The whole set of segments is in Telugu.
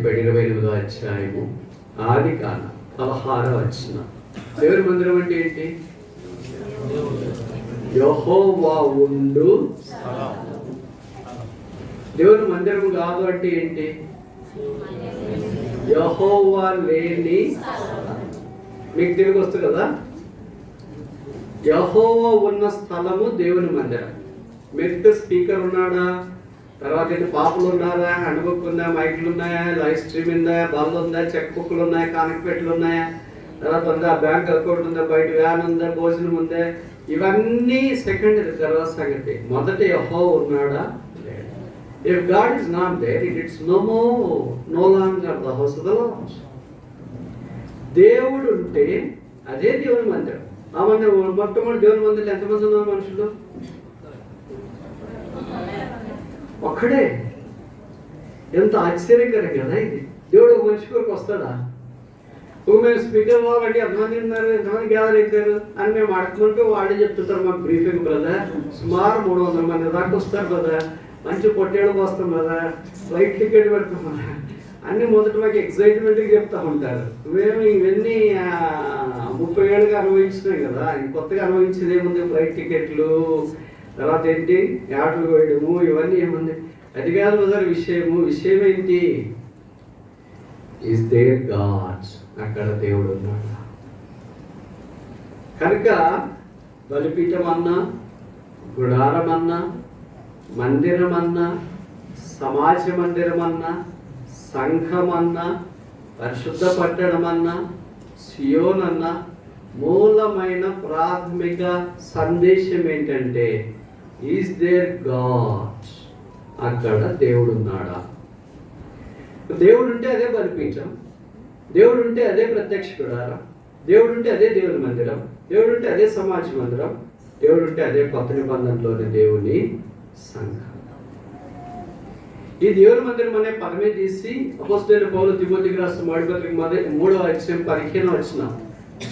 28వ అధ్యాయము ఆదికాండం 16వ వచనం. దేవుని మందిరం అంటే ఏంటి? యెహోవా ఉండు దేవుని మందిరం కాదు అంటే ఏంటి? యెహోవా లేని. మీకు తెలుగు వస్తుంది కదా? యెహోవా ఉన్న స్థలము దేవుని మందిరం. మెత్త స్పీకర్ ఉన్నాడా? తర్వాత ఏంటి? పాపలు ఉన్నారా? హ్యాండ్ బుక్ ఉందా? మైకులు ఉన్నాయా? లైవ్ స్ట్రీమ్ ఉందా? బళ్ళు ఉందా? చెక్ బుక్లు ఉన్నాయా? కానిపెట్లు ఉన్నాయా? తర్వాత ఉందా? బ్యాంక్ అకౌంట్ ఉందా? బయట వ్యాన్ ఉందా? భోజనం ఉందా? ఇవన్నీ సెకండరీ, తర్వాత సంగతి. మొదట యెహోవా ఉన్నాడా? If God is not there, it is no longer the house of the Lord. దేవుడు ఉంటే అదే దేవుని మందిరం. ఆ మందిరం మొట్టమొదటి దేవుని మందిరం ఎంతమంది ఉన్నారు మనుషులు? ఒక్కడే. ఎంత ఆశ్చర్యకరం కదా ఇది. దేవుడు ఒక మనిషి కొరకు వస్తాడా? మేము స్పీకర్ వాళ్ళండి ఎంతమంది ఉన్నారు, ఎంతమంది గ్యాదర్ అవుతారు అని మేము అడుగుతుంటే వాళ్ళే చెప్తుంటారు మాకు బ్రీఫింగ్ బ్రదర్. సుమారు 300 మంది దాకా వస్తారు బ్రదర్. మంచి పొట్టేళ్ళకి వస్తాం కదా, ఫ్లైట్ టికెట్ పెడతాం కదా, అన్నీ మొదటి మాకు ఎక్సైట్మెంట్గా చెప్తా ఉంటారు. మేము ఇవన్నీ 30 ఏళ్ళుగా అనుభవించినాం కదా, కొత్తగా అనుభవించేది ఏముంది? ఫ్లైట్ టికెట్లు, తర్వాత ఏంటి యాటలు వేయడము, ఇవన్నీ ఏముంది? అది కాదు బ్రదర్ విషయం ఏంటి? Is there God. అక్కడ దేవుడు ఉన్నాడు. కనుక బలిపీఠం అన్నా, గుడారం అన్నా, మందిరం అన్నా, సమాజ మందిరం అన్నా, సంఘం అన్నా, పరిశుద్ధ పట్టణం అన్నా, సియోన్ అన్నా, మూలమైన ప్రాథమిక సందేశం ఏంటంటే ఈజ్ దేర్ గాడ్. అక్కడ దేవుడు ఉన్నాడా? దేవుడు ఉంటే అదే బలిపీఠం, దేవుడు ఉంటే అదే ప్రత్యక్ష గుడారం, దేవుడు ఉంటే అదే దేవుని మందిరం, దేవుడు ఉంటే అదే సమాజ మందిరం, దేవుడు ఉంటే అదే కొత్త నిబంధనలోని దేవుని సంఘం. ఈ దేవుని మందిరం అనే పదమే తీసి అపోస్తలుడైన పౌలు తిమోతికి రాసిన మొదటి పత్రిక 3వ అధ్యాయం 15వ వచనం,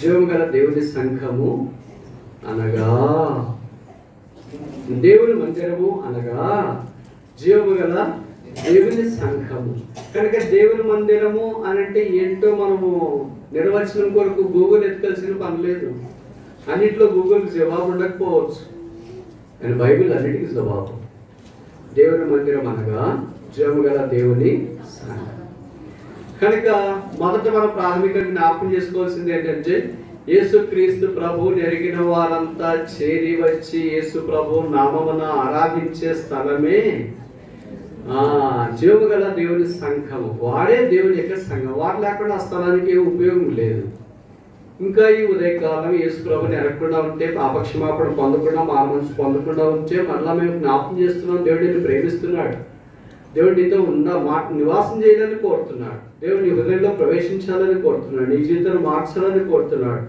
జీవము గల దేవుని సంఘము అనగా, దేవుని మందిరము అనగా జీవము గల దేవుని సంఘము. కనుక దేవుని మందిరము అని అంటే ఏంటో మనము నిర్వచనం కొరకు గూగుల్ ఎత్తుకాల్సిన పని లేదు. అన్నింటిలో గూగుల్కి జవాబు ఉండకపోవచ్చు, కానీ బైబిల్ అన్నిటికీ జవాబు. దేవుని మందిరం అనగా జీవము గల దేవుని సంఘం. కనుక మొదట మనం ప్రాథమికంగా జ్ఞాపకం చేసుకోవాల్సింది ఏంటంటే, యేసుక్రీస్తు ప్రభువుని ఎరిగిన వారంతా చేరి వచ్చి యేసు ప్రభు నామమున ఆరాధించే స్థలమే జీవము గల దేవుని సంఘము. వాడే దేవుని యొక్క సంఘం. వారు లేకుండా ఆ స్థలానికి ఉపయోగం లేదు. ఇంకా ఈ ఉదయకాలం యేసు ప్రభుని ఎరగకుండా ఉంటే, పాపక్షమాపణ పొందకుండా, మానమనసు పొందకుండా ఉంటే, మరలా మేము జ్ఞాపకం చేస్తున్నాం, దేవుడిని ప్రేమిస్తున్నాడు, దేవుడు నీతో నివాసం చేయాలని కోరుతున్నాడు, దేవుడు నీ హృదయంలో ప్రవేశించాలని కోరుతున్నాడు, నీ జీవితాన్ని మార్చాలని కోరుతున్నాడు,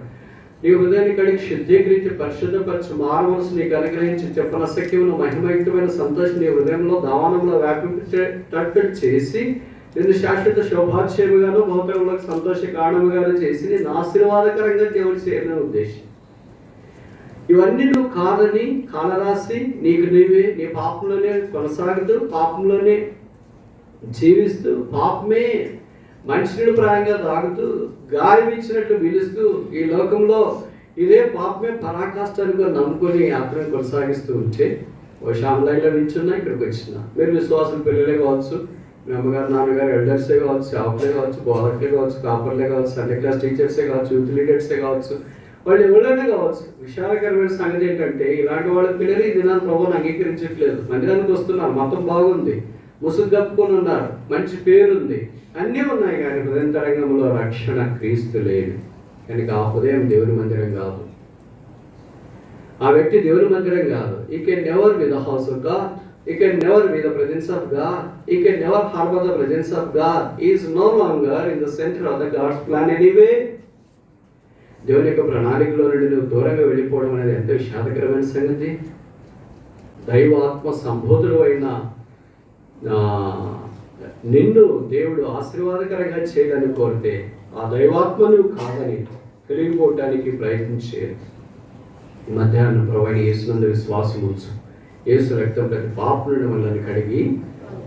నీ హృదయాన్ని కడిగి శుద్ధీకరించి పరిశుద్ధపరచు మారు మనసు నీకు అనుగ్రహించి చెప్పనశక్యమైన మహిమయుక్తమైన సంతోషం నీ హృదయంలో దావానంలో వ్యాపించేటట్టు చేసి నిన్ను శాశ్వత శోభాక్షేమగాను భౌతికంలో సంతోష కారణముగాను చేసి నేను ఆశీర్వాదకరంగా దేవుడు చేయాలని ఉద్దేశం. ఇవన్నీ నువ్వు కాదని కాలరాసి నీకు నీవే నీ పాపంలోనే కొనసాగుతూ, పాపంలోనే జీవిస్తూ, పాపమే మనుషుడు ప్రాయంగా తాగుతూ, గాలి ఇచ్చినట్టు పిలుస్తూ, ఈ లోకంలో ఇదే పాపమే పరాకాష్టాలుగా నమ్ముకొని యాత్రను కొనసాగిస్తూ ఉంటే, ఓ ఆన్లైన్లో నిల్చున్నా, ఇక్కడికి వచ్చిన మీరు విశ్వాసం పిల్లలే కావచ్చు, మీ అమ్మగారు నాన్నగారు ఎల్డర్సే కావచ్చు, షాపులే కావచ్చు, బోధకులే కావచ్చు, కాపర్లే కావచ్చు, సండే క్లాస్ టీచర్సే కావచ్చు, యూత్ లీడర్సే కావచ్చు, వాళ్ళు ఎవరైనా కావచ్చు. విశాలకరమైన సంగతి ఏంటంటే, ఇలాంటి వాళ్ళ పిల్లలు ఈ దినాన్ని ప్రభువుని అంగీకరించట్లేదు. మందిరానికి వస్తున్నారు, మతం బాగుంది, ముసుగు కప్పుకొని ఉన్నారు, మంచి పేరుంది, అన్నీ ఉన్నాయి, కానీ హృదయంతరంగంలో రక్షణ క్రీస్తు లేదు. కనుక ఆ హృదయం దేవుని మందిరం కాదు, ఆ వ్యక్తి దేవుని మందిరం కాదు. He can never be the house of God. He can never be the presence of God. He can never harbor the presence of God. He is no longer in the center of the God's plan anyway. దేవుని యొక్క ప్రణాళికలో నుండి నువ్వు దూరంగా వెళ్ళిపోవడం అనేది ఎంత విషాదకరమైన సంగతి. దైవాత్మ సంబోధుడు అయిన నిన్ను దేవుడు ఆశీర్వాదకరంగా చేయాలని కోరితే, ఆ దైవాత్మ నువ్వు కాదని కలిగిపోవటానికి ప్రయత్నించేది. ఈ మధ్యాహ్నం ప్రభువైన యేసునందు విశ్వాసం ఉంచు. యేసు రక్తం ప్రతి పాపం నుండి మనల్ని కడిగి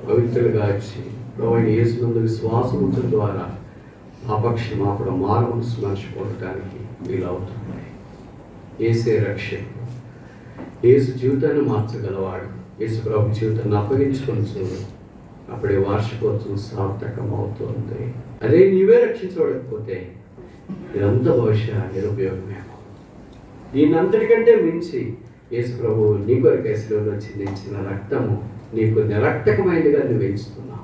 పవిత్రులుగా వచ్చి ప్రభువైన యేసునందు విశ్వాసం ఉంచడం ద్వారా పాపక్షమాపణ మారుమనసు మనిషి పొందడానికి వీలవుతుంది. యేసే రక్షకుడు, యేసు జీవితాన్ని మార్చగలవాడు. యేసు ప్రభు జీవితాన్ని అప్పగించుకొని చూడు, అప్పుడే వార్షికోత్సవం సార్థకం అవుతుంది. అదే నీవే రక్షించబడకపోతే ఇదంతా బహుశా నిరుపయోగమేమో. దీనంతటికంటే మించి యేసు ప్రభువు నీ కొరకు శిలువలో చిందించిన రక్తము నీకు నిరక్తకమైనదిగా నువ్వు ఎంచుతున్నావు.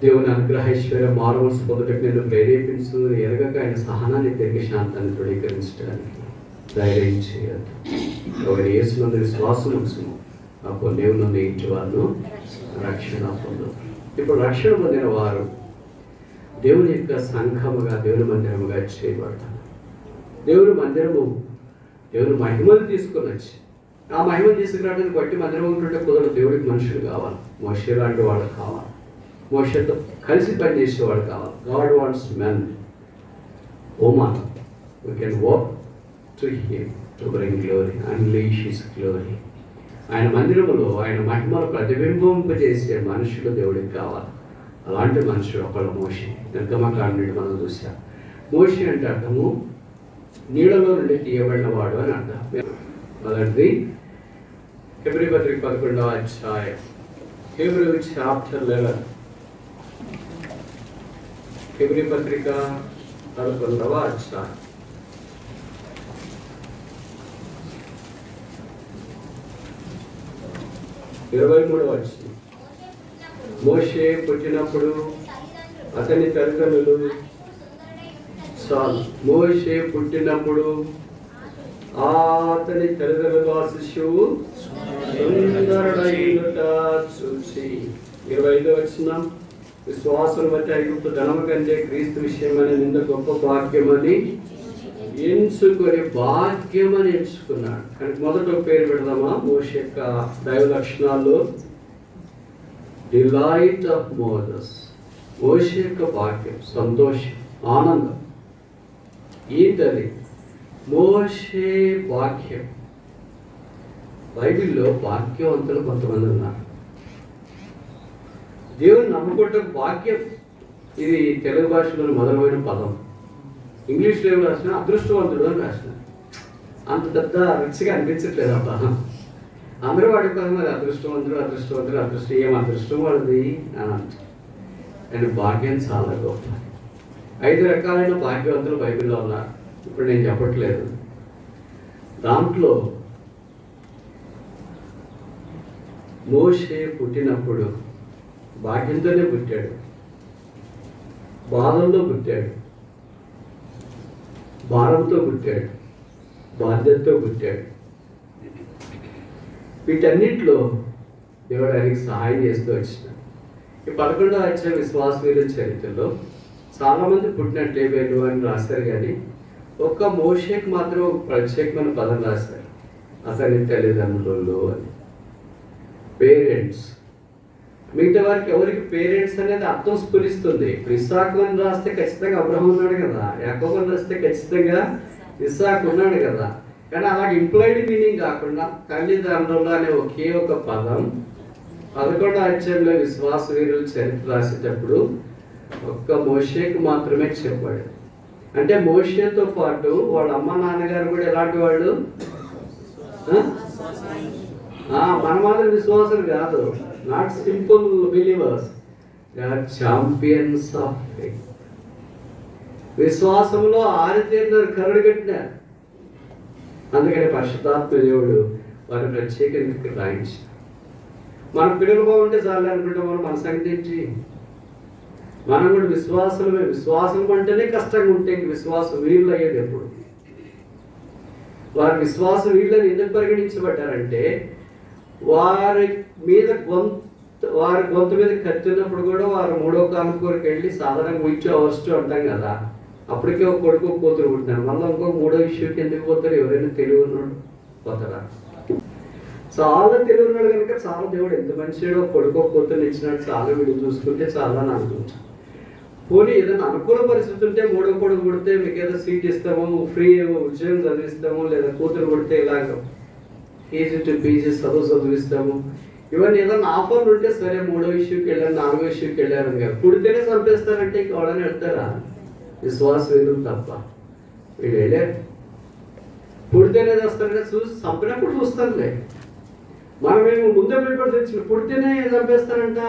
దేవుని అనుగ్రహైశ్వర్య మారుమనసు పొందుటకు నేను ప్రేరేపించు, ఎరగక ఆయన సహనాన్ని తిరిగి శాంతాన్ని దృఢీకరించడానికి ధైర్యం చేయద్దు. ఎవరి యేసునందు విశ్వాసం ఉంచును, అప్పుడు దేవుని ఇంటి వాళ్ళు రక్షణ పొందు. ఇప్పుడు రక్షణ పొందిన వారు దేవుని యొక్క సంఘముగా, దేవుని మందిరముగా చేయబడతారు. దేవుని మందిరము దేవుని మహిమను తీసుకొని వచ్చి, ఆ మహిమను తీసుకురావడానికి బట్టి మందిరం ఉంటుంటే కుదరదు. దేవుడికి మనుషులు కావాలి, మోషే లాంటి వాళ్ళు కావాలి, మోషేతో కలిసి పనిచేసేవాడు కావాలి. God wants men, woman who can walk to him to bring glory, unleash his glory. ఆయన మందిరములో ఆయన మహిమను ప్రతిబింబింపజేసే మనుషులు దేవుడికి కావాలి. అలాంటి మనుషుడు ఒకళ్ళు మోషే. నిర్గమకాండ మనం చూసాం. మోషే అంటే అర్థము నీడలో నుండి తీయబడిన వాడు అని అర్థం. మొదటిది హెబ్రీ పత్రిక 11వ అధ్యాయం, హెబ్రీ చాప్టర్ 11, హెబ్రీ పత్రిక 11వ అధ్యాయం 23వ వచనం. మోషే పుట్టినప్పుడు అతని తల్లిదండ్రులు చాలు. మోషే పుట్టినప్పుడు అతని తల్లిదండ్రులు ఆ శిశువు సుందరుడైనట చూసి. 25వ వచనం. విశ్వాసం బట్టి ఐగుప్తు ధనము కంటే క్రీస్తు విషయమని నింద గొప్ప భాగ్యమని ఎంచుకొని, భాగ్యమని ఎంచుకున్నాడు. కానీ మొదట పేరు పెడదామా మోషే యొక్క దైవ లక్షణాల్లో? Delight of Moses. మోషే యొక్క భాగ్యం, సంతోషం, ఆనందం. ఏంటది? మోషే భాగ్యం. బైబిల్లో భాగ్యవంతులు కొంతమంది ఉన్నారు. దేవుని నమ్ముకుంటే భాగ్యం, ఇది తెలుగు భాషలో మొదలైన పదం. ఇంగ్లీష్లో ఏం రాసిన? అదృష్టవంతుడు అని రాసిన. అంత పెద్ద రిచ్గా అనిపించట్లేదు ఆ పదం. అందరూ వాడుకోవాలి అదృష్టవంతుడు, అదృష్టవంతుడు, అదృష్టం. ఏం అదృష్టం వాడిది అని అంటారు. అండ్ భాగ్యం చాలా గొప్ప. 5 రకాలైన భాగ్యవంతులు బైబిల్లో ఉన్నారు. ఇప్పుడు నేను చెప్పట్లేదు. దాంట్లో మోషే పుట్టినప్పుడు భాగ్యంతోనే పుట్టాడు, బాధల్లో పుట్టాడు, భారంతో పుట్టాడు, బాధ్యతతో పుట్టాడు. వీటన్నిటిలో దేవుడు ఆయనకి సహాయం చేస్తూ వచ్చినాడు. ఈ 11వ అధ్యాయం విశ్వాసవీరుల చరిత్రలో చాలామంది పుట్టినట్లే వేరు అని రాశారు, కానీ ఒక్క మోషేకి మాత్రం ఒక ప్రత్యేకమైన పదం రాశారు, అతని తల్లిదండ్రులు అని. పేరెంట్స్. మిగతా వారికి ఎవరికి పేరెంట్స్ అనేది అర్థం స్ఫురిస్తుంది. ఇస్సాకు అని రాస్తే ఖచ్చితంగా అబ్రహం ఉన్నాడు కదా, యాకోబు అని రాస్తే ఖచ్చితంగా ఇస్సాకు ఉన్నాడు కదా. కానీ అలాగే ఇంప్లాయిడ్ మీనింగ్ కాకుండా తల్లిదండ్రులు అనే ఒకే ఒక పదం 11వ అధ్యాయంలో విశ్వాస వీరుల చరిత్ర రాసేటప్పుడు ఒక్క మోషేకు మాత్రమే చెప్పాడు. అంటే మోషేతో పాటు వాళ్ళ అమ్మ నాన్నగారు కూడా ఎలాంటి వాళ్ళు? మన మాదిరి విశ్వాసులు కాదు, not simple believers, they are champions of faith. విశ్వాసంలో ఆరితేరినారు, కరుడు కట్టినారు. అందుకని పరిశుద్ధాత్మ దేవుడు వారి ప్రత్యేకంగా రాయించారు. మన పిల్లలు బాగుంటే చాలు అనుకుంటే మన సంగతి ఏంటి? మనం కూడా విశ్వాసమే. విశ్వాసం అంటేనే కష్టంగా ఉంటే ఇంక విశ్వాసం వీళ్ళు అయ్యేది ఎప్పుడు? వారి విశ్వాసం వీళ్ళని ఎందుకు పరిగణించబడ్డారంటే వారి మీద వారి గొంతు మీద కత్తినప్పుడు కూడా వారు 3వ కానుకోరికి వెళ్ళి సాధారణంగా విచ్ అవస్ట్ అంటాం కదా, అప్పటికే ఒక కొడుకు కూతురు పుట్టినారు. మళ్ళీ ఇంకొక 3వ విషయంకి ఎందుకు పోతారు? ఎవరైనా తెలివి ఉన్నాడు పోతారా? చాలా తెలివి ఉన్నాడు కనుక చాలా దేవుడు ఎంత మంచిగా కొడుకు కూతురు ఇచ్చినాడు, చాలా వీడు చూసుకుంటే చాలా అని అనుకుంటాం. పోనీ ఏదైనా అనుకూల పరిస్థితి ఉంటే 3వ కొడుకు పుడితే మీకు ఏదో సీట్ ఇస్తాము, ఫ్రీ ఉద్యోగం చదివిస్తాము, లేదా కూతురు పుడితే ఇలాగ ఈజీ టు పీజీ చదువు చదివిస్తాము, ఇవన్నీ ఏదన్నా ఆఫర్లు ఉంటే సరే 3వ ఇష్యూకి వెళ్ళారు 4వ ఇష్యూకి వెళ్ళారు అని కాదు. పుడితేనే చంపేస్తారంటే ఇంక వాళ్ళని వెళ్తారా? విశ్వాసం ఎందుకు తప్ప వీళ్ళు వెళ్ళారు. పుడితేనే చేస్తారంటే చూసి చంపినప్పుడు చూస్తారులే. మనమేమో ముందే పేపర్ తెచ్చిన పుడితేనే చంపేస్తారంట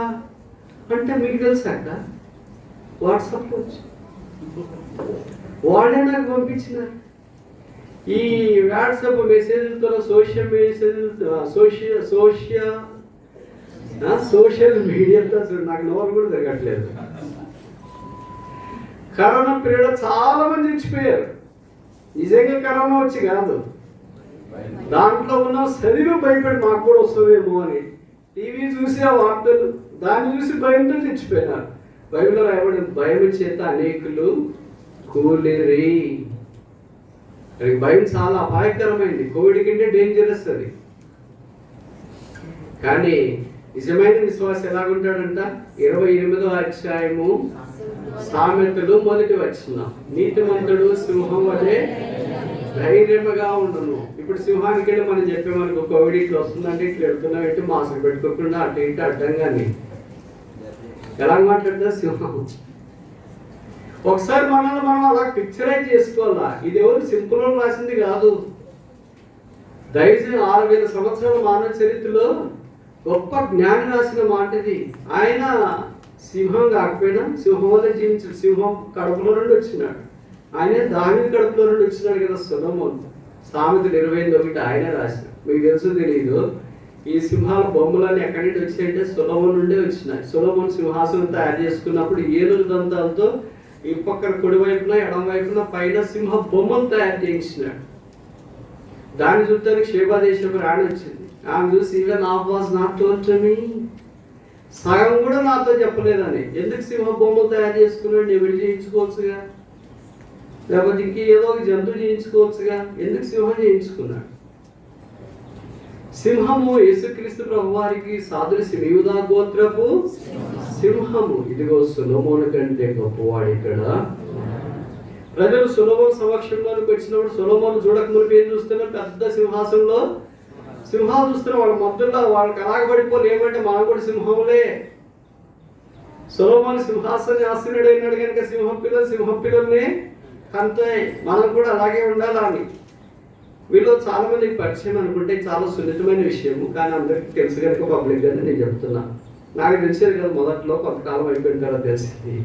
అంటే మీకు తెలుసాక వాట్సాప్ వచ్చి వాళ్ళే నాకు పంపించినారు. ఈ వాట్సాప్ మెసేజ్లతో సోషల్ మీడియాతో నాకు నోరు కూడా తిరగట్లేదు. కరోనా పీరియడ్ చాలా మంది చచ్చిపోయారు. నిజంగా కరోనా వచ్చి కాదు, దాంట్లో ఉన్న చదివి భయపడి మాకు కూడా వస్తుందేమో అని టీవీ చూసి ఆ వార్తలు దాన్ని చూసి భయంతో చచ్చిపోయినారు. బైబిల్లో రాయబడి భయం చేత అనేకులు కూలిరి. భయం చాలా అపాయకరమైంది. కోవిడ్ కంటే డేంజరస్ అది. కానీ నిజమైన విశ్వాసం ఎలాగుంటాడంట? 28వ అధ్యాయము సామెతలు 1వ వచనం, నీతిమంతుడు సింహం వలె ధైర్యముగా ఉండును. ఇప్పుడు సింహానికి వెళ్ళి మనం చెప్పామనుకో కోవిడ్ ఇట్లా వస్తుందంటే ఇట్లా వెళ్తున్నాం ఏంటి మాస్క్ పెట్టుకోకుండా అటు ఇటు అడ్డంగాని ఎలా మాట్లాడుతుందో సింహం. ఒకసారి మనల్ని మనం అలా పిక్చరైజ్ చేసుకోవాలా. ఇది ఎవరు సింపుల్ రాసింది కాదు. దయచేసి 6000 సంవత్సరాల మానవ చరిత్రలో గొప్ప జ్ఞాని రాసిన మాట ఇది. ఆయన సింహం కాకపోయినా సింహం వల్ల జీవించాడు. సింహం కడుపులో నుండి వచ్చినాడు. ఆయనే దావీదు కడుపులో నుండి వచ్చినాడు కదా సొలొమోను. సామెతలు 28 ఆయనే రాసినాడు. మీకు తెలుసు తెలీదు, ఈ సింహాల బొమ్మలన్నీ ఎక్కడి నుండి వచ్చాయంటే సొలొమోను నుండే వచ్చినాయి. సొలొమోను సింహాసనం తయారు చేసుకున్నప్పుడు ఏనుగు దంతాలతో ఈ పక్కన కుడివైపున ఎడం వైపున పైన సింహ బొమ్మలు తయారు చేయించినాడు. దాన్ని చూడటానికి షేబా దేశపు రాణి వచ్చింది. ఆమె చూసి even half was not told to me, సగం కూడా నాతో చెప్పలేదని. ఎందుకు సింహ బొమ్మలు తయారు చేసుకున్నాడు? నేను వెళ్ళి చేయించుకోవచ్చుగా, లేకపోతే ఇంకేదో ఒక జంతువు చేయించుకోవచ్చుగా. ఎందుకు సింహం చేయించుకున్నాడు? సింహము యేసుక్రీస్తు ప్రభు వారికి సాదృశ్యం. యూదా గోత్రపు సింహము. ఇదిగో సొలొమోను కంటే గొప్పవాడు ఇక్కడ. ప్రజలు సొలొమోను సమక్షంలోనికి వచ్చినప్పుడు సొలొమోను చూడక మునిపి ఏం చూస్తున్నారు? పెద్ద సింహాసనంలో సింహాలు చూస్తున్నారు. వాళ్ళ మధ్యలో వాళ్ళకి అలాగబడిపోలు ఏమంటే మనం కూడా సింహములే. సొలొమోను సింహాసనం ఆసీనుడు అయినాడు కనుక సింహం పిల్లల్ని కంటాయి. మనం కూడా అలాగే ఉండాలా అని. వీళ్ళు చాలా మందికి పరిచయం అనుకుంటే చాలా సున్నితమైన విషయము, కానీ అందరికీ తెలుసు కనుక పబ్లిక్ గానే నేను చెప్తున్నా. నాకు తెలిసేది కదా మొదట్లో, కొంతకాలం అయిపోయిన తర్వాత తెలిసింది.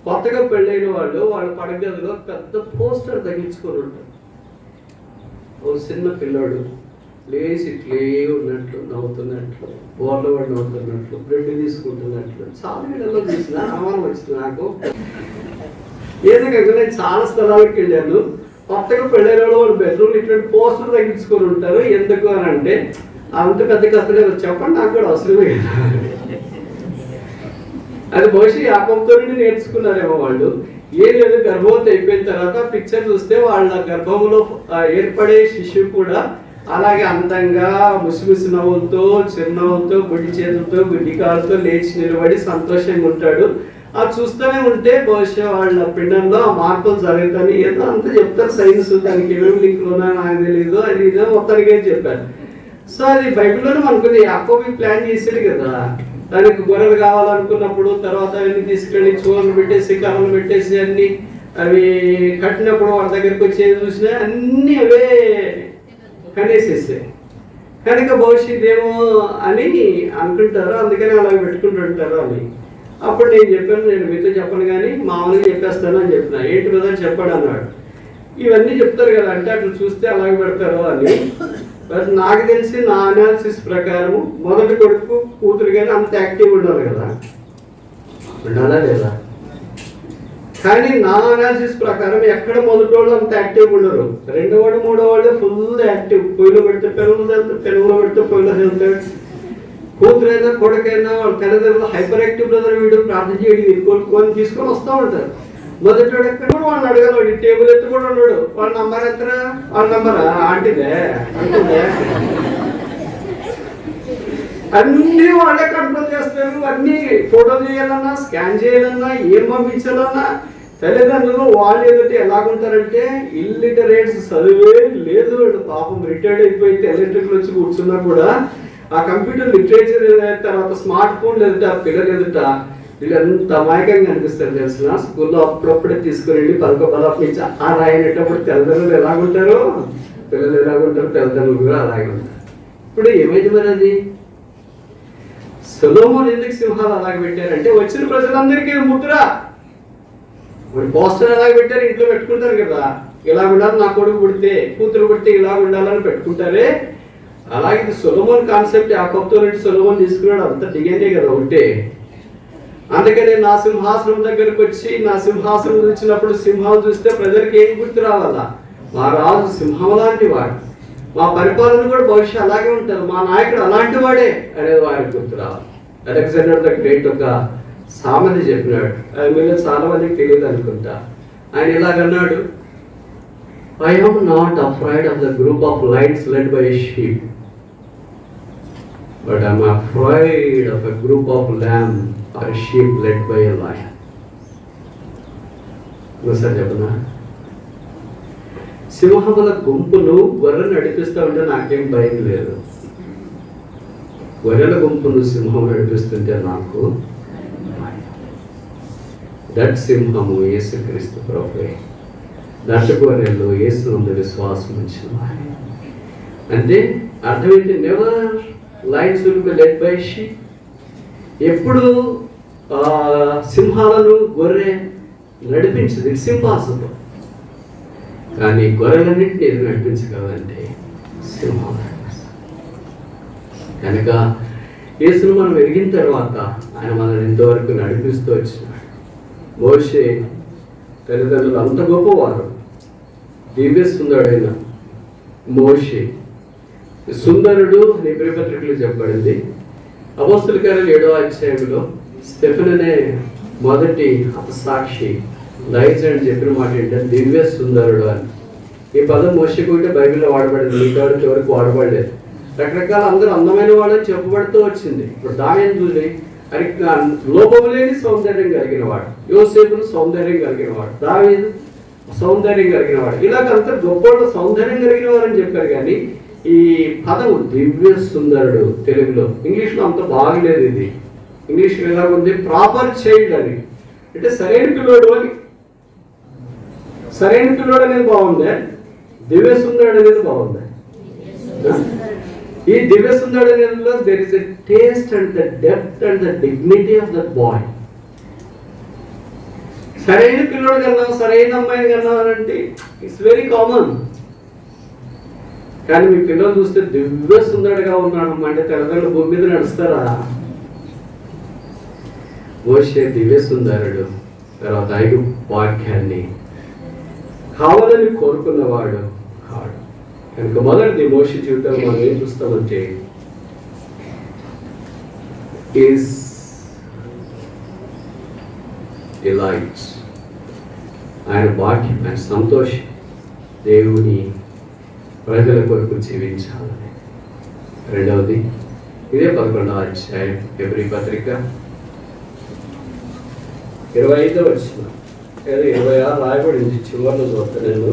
కొత్తగా పెళ్ళైన వాళ్ళు వాళ్ళ పడగదిలో పెద్ద పోస్టర్ తగ్గించుకొని ఉంటారు. ఓ చిన్న పిల్లాడు లేచి ఇట్లే ఉన్నట్లు నవ్వుతున్నట్లు, బోర్లో వాడు నవ్వుతున్నట్లు, బ్రెడ్ తీసుకుంటున్నట్లు చాలా వీళ్ళలో చూసిన అనుమానం వచ్చింది నాకు. ఏదో కాక నేను చాలా స్థలాలకు వెళ్ళాను. కొత్తగా పెళ్ళైన వాళ్ళు బెడ్రూమ్ ఇటువంటి పోస్టర్ తగ్గించుకొని ఉంటారు. ఎందుకు అని అంటే అంత పెద్ద కథలే చెప్పండి, నాకు కూడా అవసరమే కదా. అది బహుశా యాపంతో నేర్చుకున్నారేమో వాళ్ళు. ఏం లేదు, గర్భవతి అయిపోయిన తర్వాత పిక్చర్ చూస్తే వాళ్ళ గర్భంలో ఏర్పడే శిశువు కూడా అలాగే అందంగా ముసిముసి నవ్వులతో, చిరునవ్వులతో, గుడ్డి చేతులతో, గుడ్డి కాళ్ళతో లేచి నిలబడి సంతోషంగా ఉంటాడు. అది చూస్తూనే ఉంటే బహుశా వాళ్ళ పిండంలో ఆ మార్పులు జరుగుతాయి. ఏదో అంతా చెప్తారు సైన్స్, దానికి ఏమేమి లింకులున్నా నాకు తెలియదు, అది ఇదో మొత్తానికి ఏం చెప్పారు. సో అది బైబిల్లోనే మనకు యాకోబు ప్లాన్ చేసాడు కదా. దానికి గొర్రెలు కావాలనుకున్నప్పుడు తర్వాత అవన్నీ తీసుకెళ్ళి చూడలు పెట్టేసి కర్రలు పెట్టేసి అన్ని అవి కట్టినప్పుడు వాళ్ళ దగ్గరికి వచ్చేది చూసినా అన్నీ అవే కనేసేసాయి కనుక భవిష్యత్తేమో అని అనుకుంటారు. అందుకని అలాగే పెట్టుకుంటుంటారు అని. అప్పుడు నేను చెప్పాను, నేను మీతో చెప్పను కానీ మామూలుగా చెప్పేస్తాను అని చెప్పిన. ఏంటి బ్రదర్ చెప్పాడు అన్నాడు. ఇవన్నీ చెప్తారు కదా అంటే అట్లా చూస్తే అలాగే పెడతారు అని. బట్ నాకు తెలిసి నా అనాలిసిస్ ప్రకారం మొదటి కొడుకు కూతురు కానీ అంత యాక్టివ్ ఉండాలి కదా, ఉండాలా లేదా? కానీ నా అనాలిసిస్ ప్రకారం ఎక్కడ మొదటి వాళ్ళు అంత యాక్టివ్ ఉండరు. రెండో వాడు మూడో వాళ్ళు ఫుల్ యాక్టివ్. పొయ్యిలో పెడితే పెరుగులో వెళ్తాడు, పెరుగులో పెడితే పొయ్యిలో వెళ్తాడు. కూతురైనా కొడుకైనా వాళ్ళ తల్లిదండ్రులు హైపర్ యాక్టివ్ బ్రదర్ వీడు ప్రార్థన చేయడం ఎత్తుకొని తీసుకొని వస్తూ ఉంటారు. మొదటి వాడు ఎక్కడ కూడా వాళ్ళని అడగాలి. వాడి టేబుల్ ఎత్తు కూడా ఉన్నాడు. వాళ్ళ నంబర్ ఎత్తరా? వాళ్ళ నంబర్ ఆంటీదే అంటుందే. అన్నీ వాళ్ళే కంట్రోల్ చేస్తారు. అన్నీ ఫోటో చేయాలన్నా, స్కాన్ చేయాలన్నా, ఏం పంపించాలన్నా తల్లిదండ్రులు వాళ్ళు ఏదంటే ఎలాగుంటారంటే ఇల్లిటరేట్స్, చదివే లేదు, పాపం రిటైర్డ్ అయిపోయి ఎలక్ట్రికల్ వచ్చి కూర్చున్నా కూడా ఆ కంప్యూటర్ లిటరేచర్ తర్వాత స్మార్ట్ ఫోన్ లేదంటే ఆ పిల్లలు ఎదుట వీళ్ళు ఎంత అమాయకంగా అనిపిస్తారు తెలిసిన. స్కూల్లో అప్పుడప్పుడే తీసుకుని పలక నుంచి ఆ రాయనేటప్పుడు తల్లిదండ్రులు ఎలాగుంటారో పిల్లలు ఎలాగుంటారో తల్లిదండ్రులు కూడా అలాగే ఉంటారు. ఇప్పుడు ఏమైంది మరి అది? సొలొమోను ఎందుకు సింహాలు అలాగే పెట్టారంటే వచ్చిన ప్రజలందరికీ ముద్ర. మరి పోస్టర్ ఎలాగ పెట్టారు, ఇంట్లో పెట్టుకుంటారు కదా, ఇలా ఉండాలి, నా కొడుకు పుడితే కూతురు పుడితే ఇలా ఉండాలని పెట్టుకుంటారే, అలాగే ఇది సొలొమోన్ కాన్సెప్ట్. యాకోబుతో నుండి సొలొమోన్ తీసుకున్నాడు, అంత డిఎన్ఏ కదా ఉంటే. అందుకని నా సింహాసనం దగ్గరకు వచ్చి నా సింహాసనం చూసినప్పుడు సింహం చూస్తే ప్రజలకు ఏం గుర్తు రావాలా? మా రాజు సింహం లాంటి వాడు, మా పరిపాలన కూడా భవిష్యత్ అలాగే ఉంటారు, మా నాయకుడు అలాంటి వాడే అనేది వారికి గుర్తు రావాలి. అలెగ్జాండర్ ద గ్రేట్ ఒక సామెత చెప్పినాడు, అది మీలో చాలా మందికి తెలియదు అనుకుంటా. ఆయన ఇలాగన్నాడు, I am not afraid of the group of lions led by a sheep, but I am afraid of a group of lambs or a sheep led by a lion. ఒకసారి చెప్పనా? సింహముల గుంపును గొర్రెలు నడిపిస్తూ ఉంటే నాకేం భయం లేదు, గొర్రెల గుంపును సింహం నడిపిస్తుంటే నాకు దట్ సింహము యేసుక్రీస్తు ప్రభువే, దట్ గొర్రెలు యేసునందు విశ్వాసం ఉంచిన వారే. అంటే అర్థం ఏంటి? Never Lions will be led by sheep. ఎప్పుడు సింహాలను గొర్రె నడిపించదు, ఇట్స్ ఇంపాసిబుల్. కానీ గొర్రెలన్నింటినీ ఏది నడిపించగలంటే సింహం. కనుక యేసును మనం ఎరిగిన తర్వాత ఆయన మనల్ని ఇంతవరకు నడిపిస్తూ వచ్చినాడు. మోషే తల్లిదండ్రులు అంత గొప్పవారు, దివ్య సుందరుడైన మోషే సుందరుడు అని పత్రికలో చెప్పబడింది. అపోస్తల కార్యాలు 7వ అధ్యాయంలో స్టెఫెన్ అనే మొదటి హతసాక్షి లైజ్ అని చెప్పిన మాట ఏంటంటే దివ్య సుందరుడు అని. ఈ పదం మోషేకు ఉంటే బైబిల్లో వాడబడింది, మిగతా వరకు వాడబడలేదు. రకరకాల అందరూ అందమైన వాళ్ళని చెప్పబడుతూ వచ్చింది. ఇప్పుడు దానిని చూసి అది లోపము లేని సౌందర్యం కలిగిన వాడు, యోసేపును సౌందర్యం కలిగిన వాడు, దావీదు సౌందర్యం కలిగిన వాడు, ఇలాగంతా గొప్ప సౌందర్యం కలిగిన వారు అని చెప్పారు. కానీ ఈ పదము దివ్య సుందరుడు తెలుగులో, ఇంగ్లీష్లో అంత బాగలేదు. ఇది ఇంగ్లీష్లో ఎలాగుంది? ప్రాపర్ చైల్డ్ అని, అంటే సరైన పిల్లోడు అని. సరైన పిల్లోడు అనేది బాగుందే, దివ్య సుందరుడు అనేది బాగుంది. ఈ దివ్య సుందరుడు అనేదిలో there is a taste and the depth and the dignity of that boy. సరైన పిల్లోడు కన్నా సరైన అమ్మాయిని కన్నా అంటే ఇట్స్ వెరీ కామన్. కానీ మీ పిల్లలు చూస్తే దివ్య సుందరుడుగా ఉన్నాడు అంటే తల్లిదండ్రులు భూమి మీద నడుస్తారా? మోషే దివ్య సుందరుడు, తర్వాత 5 వాక్యాన్ని కావాలని కోరుకున్నవాడు కాడు. కనుక మొదటిది మోషే జీవితంలో మనం ఏం చూస్తామంటే ఈజ్ డిలైట్, ఆయన వాక్యం, ఆయన సంతోషం, దేవుని ప్రజల కొరకు జీవించాలని. రెండవది ఇదే 11వ అధ్యాయం హెబ్రీ పత్రిక 25వ వచనం, 26 రాయబడింది. చివరిలో చూస్తా నేను,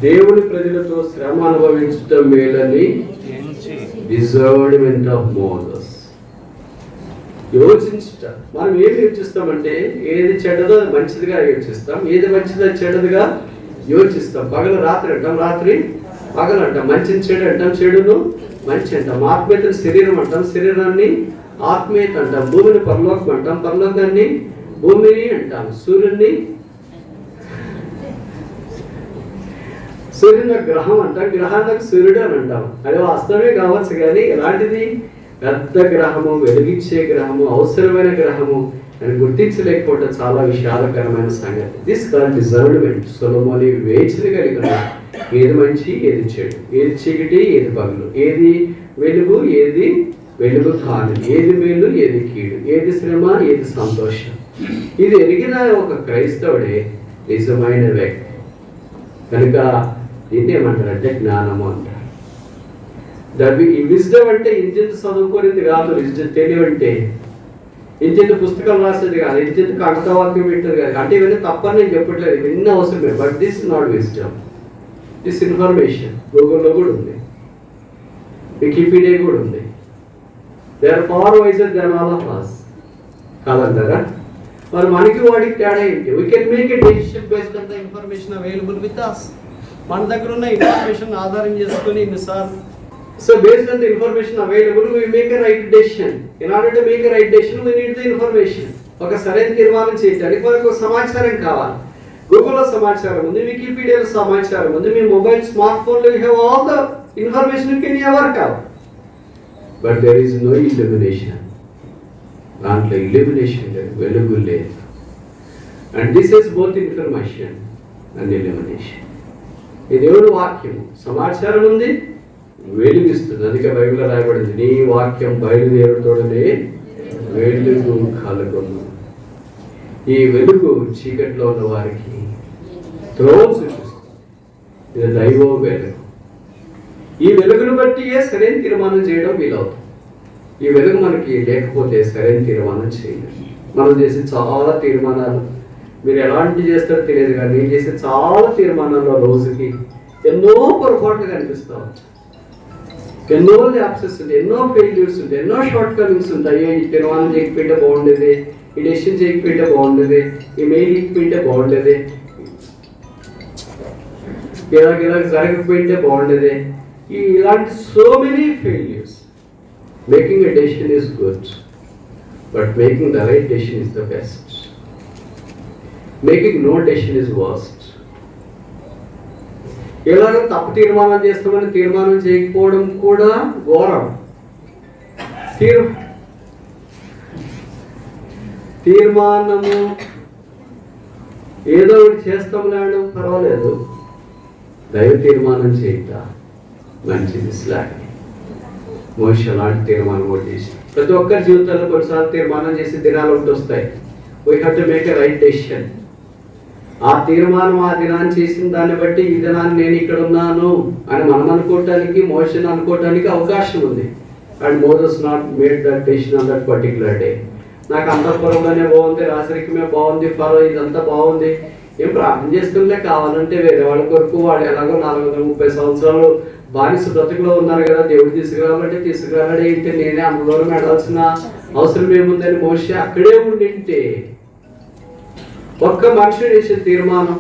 దేవుని ప్రజలతో శ్రమ అనుభవించడం మేలని డిజర్వ్మెంట్ ఆఫ్ మోసెస్. యోచించుట, మనం ఏం యోచిస్తామంటే ఏది చెడ్డదో అది మంచిదిగా యోచిస్తాం, ఏది మంచిదో చెడ్డదిగా యోచిస్తాం. పగలు రాత్రి అంటాం, రాత్రి పగలు అంటాం, మంచిని చెడు అంటాం, చెడును మంచి అంటాం, ఆత్మీయతను శరీరం అంటాం, శరీరాన్ని ఆత్మీయత అంటాం, భూమిని పరలోకం అంటాం, పరలోకాన్ని భూమిని అంటాం, సూర్యుడిని గ్రహం అంటాం, గ్రహానికి సూర్యుడు అని అంటాం. అది వాస్తవమే కావచ్చు, కానీ ఎలాంటిది? పెద్ద గ్రహము, వెలిగించే గ్రహము, అవసరమైన గ్రహము అని గుర్తించలేకపోవడం చాలా విషాదకరమైన సంగతి. This call డిజర్వ్మెంట్. సొలొమోను వేచిని కలిగిన ఏది మంచి ఏది చెడు, ఏది చీకటి ఏది పగలు, ఏది వెలుగు ఏది వెలుగు కాదు, ఏది మేలు ఏది కీడు, ఏది శ్రమ ఏది సంతోషం, ఇది ఎరిగిన ఒక క్రైస్తవుడే నిజమైన వ్యక్తి. కనుక దీన్ని ఏమంటారంటే జ్ఞానము అంటారు. ఈ విజ్డమ్ అంటే ఇంజిన్ చదువుకోనిది కాదు. తెలివి అంటే ఇంత పుస్తకాలు రాసేది కాదు, ఇంత కంఠవాక్యం పెట్టేది కాదు. అంటే ఇవన్నీ తప్పని నేను చెప్పట్లేదు, ఇవన్నీ అవసరమే. But this not wisdom, this information గూగుల్లో కూడా ఉంది, వికీపీడియా కూడా ఉంది. They are far wiser than all of us కాదంటారా? మరి మనకి వాడికి తేడా ఏంటి? We can make a decision based on the information available with us. మన దగ్గర ఉన్న ఇన్ఫర్మేషన్ ఆధారం చేసుకుని ఇన్నిసార్లు. So based on the information available, we make a right decision. In order to make a right decision, we need the information. ఒక సరైన తీర్మానం చేయడానికి మనకు సమాచారం కావాలి. గూగుల్లో సమాచారం ఉంది, వికీపీడియాలో సమాచారం ఉంది, మీ మొబైల్ స్మార్ట్ ఫోన్లో you have all the information can ever కావు. But there is no illumination. దాంట్లో ఇల్యూమినేషన్ లేదు, వెలుగు లేదు. And this is both information and illumination. ఈ దేవుని వాక్యం సమాచారం ఉంది, వెలుగిస్తుంది. అందుకే బైబిల్లో రాయబడింది, నీ వాక్యం బయలుదేరుతోడనే వెలుగు కలుగును. ఈ వెలుగు చీకట్లో ఉన్న వారికి త్రోవ చూపిస్తుంది. ఇది దైవ వెలుగు. ఈ వెలుగును బట్టి సరైన తీర్మానం చేయడం వీలవుతుంది. ఈ వెలుగు మనకి లేకపోతే సరైన తీర్మానం చేయలేదు. మనం చేసే చాలా తీర్మానాలు, మీరు ఎలాంటి చేస్తారో తెలియదు కానీ నేను చేసే చాలా తీర్మానాల్లో రోజుకి ఎన్నో పొరపాట్లు కనిపిస్తూ ఉంటాయి, ఎన్నో ల్యాప్సెస్ ఉంటాయి, ఎన్నో ఫెయిల్యూర్స్ ఉంటాయి, ఎన్నో షార్ట్ కమింగ్స్ ఉంటాయి. ఈ తీర్మానం చేయకపోతే బాగుండేది, ఈ డెసిషన్ చేయకపోతే బాగుండేది, ఈ మెయిల్ ఇకపోతే బాగుండేది, ఇలాగ జరగకపోతే బాగుండేది. ఇలాంటి so many failures. Making a decision is good, but making the right decision is the best. Making no decision is worst. ఎలాగో తప్పు తీర్మానం చేస్తామని తీర్మానం చేయకపోవడం కూడా ఘోరం. తీర్మానము ఏదో ఒకటి చేస్తాం లేడం పర్వాలేదు, దైవ తీర్మానం చేయట మంచిది. స్లాగ్ మోషే అలాంటి తీర్మానం కూడా చేసి, ప్రతి ఒక్కరి జీవితంలో కొన్నిసార్లు తీర్మానం చేసి దినాలు ఒకటి వస్తాయి. We have to make a right decision. ఆ తీర్మానం ఆ దినాన్ని చేసిన దాన్ని బట్టి ఈ దినాన్ని నేను ఇక్కడ ఉన్నాను అని మనం అనుకోవటానికి, మోషన్ అనుకోవటానికి అవకాశం ఉంది. And Moses not made that decision on that particular day. నాకు అంతఃపురంలోనే బాగుంది, రాసరికమే బాగుంది, ఫలో ఇదంతా బాగుంది, ఏం ప్రార్థన చేసుకుంటే కావాలంటే వేరే వాళ్ళ కొరకు వాళ్ళు ఎలాగో 430 సంవత్సరాలు బానిస బ్రతుకులో ఉన్నారు కదా, దేవుడు తీసుకురావాలంటే తీసుకురావాలంటే ఏంటి, నేనే అంత దూరం వెళ్ళాల్సిన అవసరం ఏముందని మోషే అక్కడే ఉండింటే. ఒక్క మనిషి చేసే తీర్మానం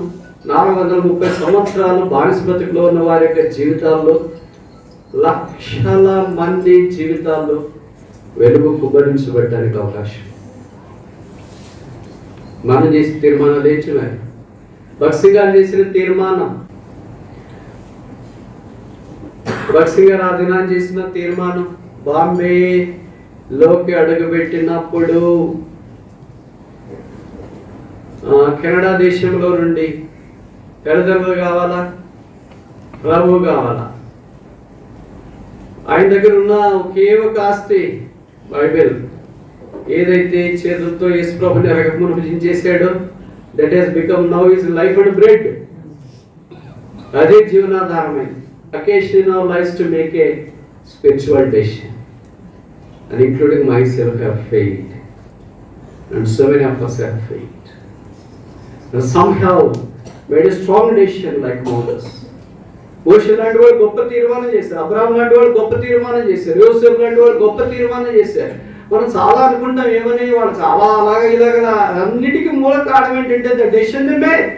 430 సంవత్సరాలు బానిస బ్రతుకులో ఉన్న వారి యొక్క జీవితాల్లో, లక్షల మంది జీవితాల్లో వెలుగు కుమ్మరించబడటానికి అవకాశం. మనం చేసిన తీర్మానాలు ఏంచినాయి? భక్సింగ్ గారు చేసిన తీర్మానం, భక్సింగ్ గారు ఆ దినాన్ని చేసిన తీర్మానం, బాంబేలోకి అడుగుపెట్టినప్పుడు కెనడా దేశంలో నుండి తల్లిదండ్రులు కావాలా, ప్రభు కావాలా, ఆయన దగ్గర ఉన్న ఒకే ఒక ఆస్తి బైబిల్. ఏదైతే చేతులతో యేసు ప్రభుని రకమును భుజించేశాడో, that has become now his life and bread. అదే జీవనాధారమైంది. Occasion in our lives to make a spiritual decision, and including myself have failed, and so many of us have failed, and somehow made a strong decision like Moses. మోషే లాంటి వాళ్ళు గొప్ప తీర్మానం చేశారు, అబ్రహాం లాంటి వాళ్ళు గొప్ప తీర్మానం చేశారు, యోసేపు లాంటి వాళ్ళు గొప్ప తీర్మానం చేశారు. మనం చాలా అనుకుంటాం ఏమని, వాళ్ళు చాలా అలాగా ఇలాగా. అన్నిటికీ మూల కారణం ఏంటంటే ద డెసిషన్ దే మేడ్.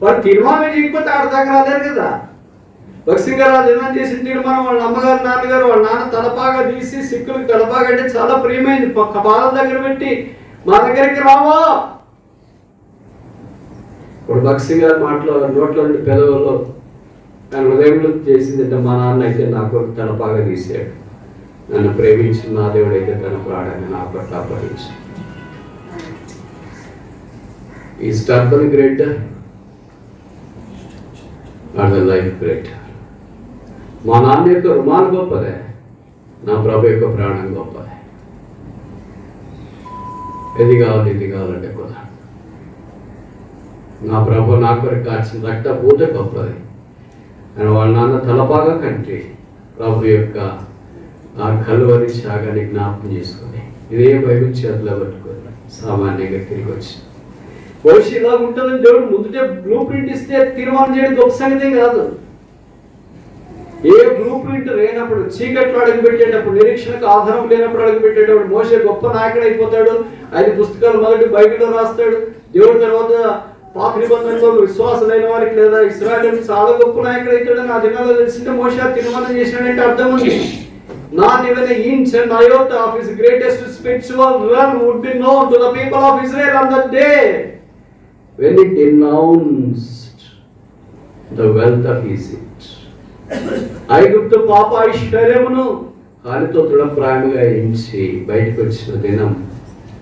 వాళ్ళు తీర్మానం చేయకపోతే ఆడ దాకా రాలేరు కదా. భక్సింగ్ గారు ఏమైనా చేసిన తీర్మానం, వాళ్ళ అమ్మగారు నాన్నగారు వాళ్ళ నాన్న తలపాగా తీసి, సిక్కులకు తలపాగా అంటే చాలా ప్రియమైంది, పక్క పాదం దగ్గర పెట్టి మా దగ్గరికి రావా. ఇప్పుడు భక్సింగ్ గారు నోట్లో నుండి పెదవుల్లో ఆయన హృదయంలో చేసిందంటే, మా నాన్న అయితే నాకు తలపాగా తీసాడు, నన్ను ప్రేమించిన నా దేవుడు అయితే తన ప్రాణాన్ని నా పట్ల అప్పగించాడు. ఈ స్టర్బన్ greater are the life greater. మా నాన్న యొక్క రుమాలు గొప్పదే, నా ప్రభు యొక్క ప్రాణం గొప్పదే. ఇది కావాలంటే కూడా నా ప్రభు నా కొరకు కాచిన రక్త పూజ గొప్పది. అని వాళ్ళ నాన్న తలపాగా కంటే ప్రభు యొక్క ఆ కలువరి త్యాగాన్ని జ్ఞాపకం చేసుకొని ఇదే బైబిల్ చేతిలో పట్టుకోవాలి సామాన్యంగా తిరిగి వచ్చి భవిష్యత్ ఇలా ఉంటుందని దేవుడు ముందుటే బ్లూ ప్రింట్ ఇస్తే తీర్మానం చేయడం గొప్ప సంగతి కాదు. ఏ బ్లూ ప్రింట్ లేనప్పుడు, చీకట్లో అడుగుపెట్టేటప్పుడు, నిరీక్షణకు ఆధారం లేనప్పుడు అడుగుపెట్టేటప్పుడు మోషే గొప్ప నాయకుడు అయిపోతాడు. 5 పుస్తకాలు మొదటి బైబిల్లో రాస్తాడు. దేవుడి తర్వాత పాత నిబంధనలో విశ్వాసులైన వారికి లేదా ఇశ్రాయేలు చాలా గొప్ప నాయకుడు అవుతాడని ఆ దినాల్లో తెలిసింటే మోషే తీర్మానం చేసినాడంటే అర్థం ఉంది. Not even an inch and iota of his greatest spiritual realm would be known to the people of Israel on that day when he denounced the wealth of Egypt. ఐగుప్తు పాప ఐశ్వర్యమును కాలితో తృణప్రాయముగా ఎంచి బయటకు వచ్చిన దినం,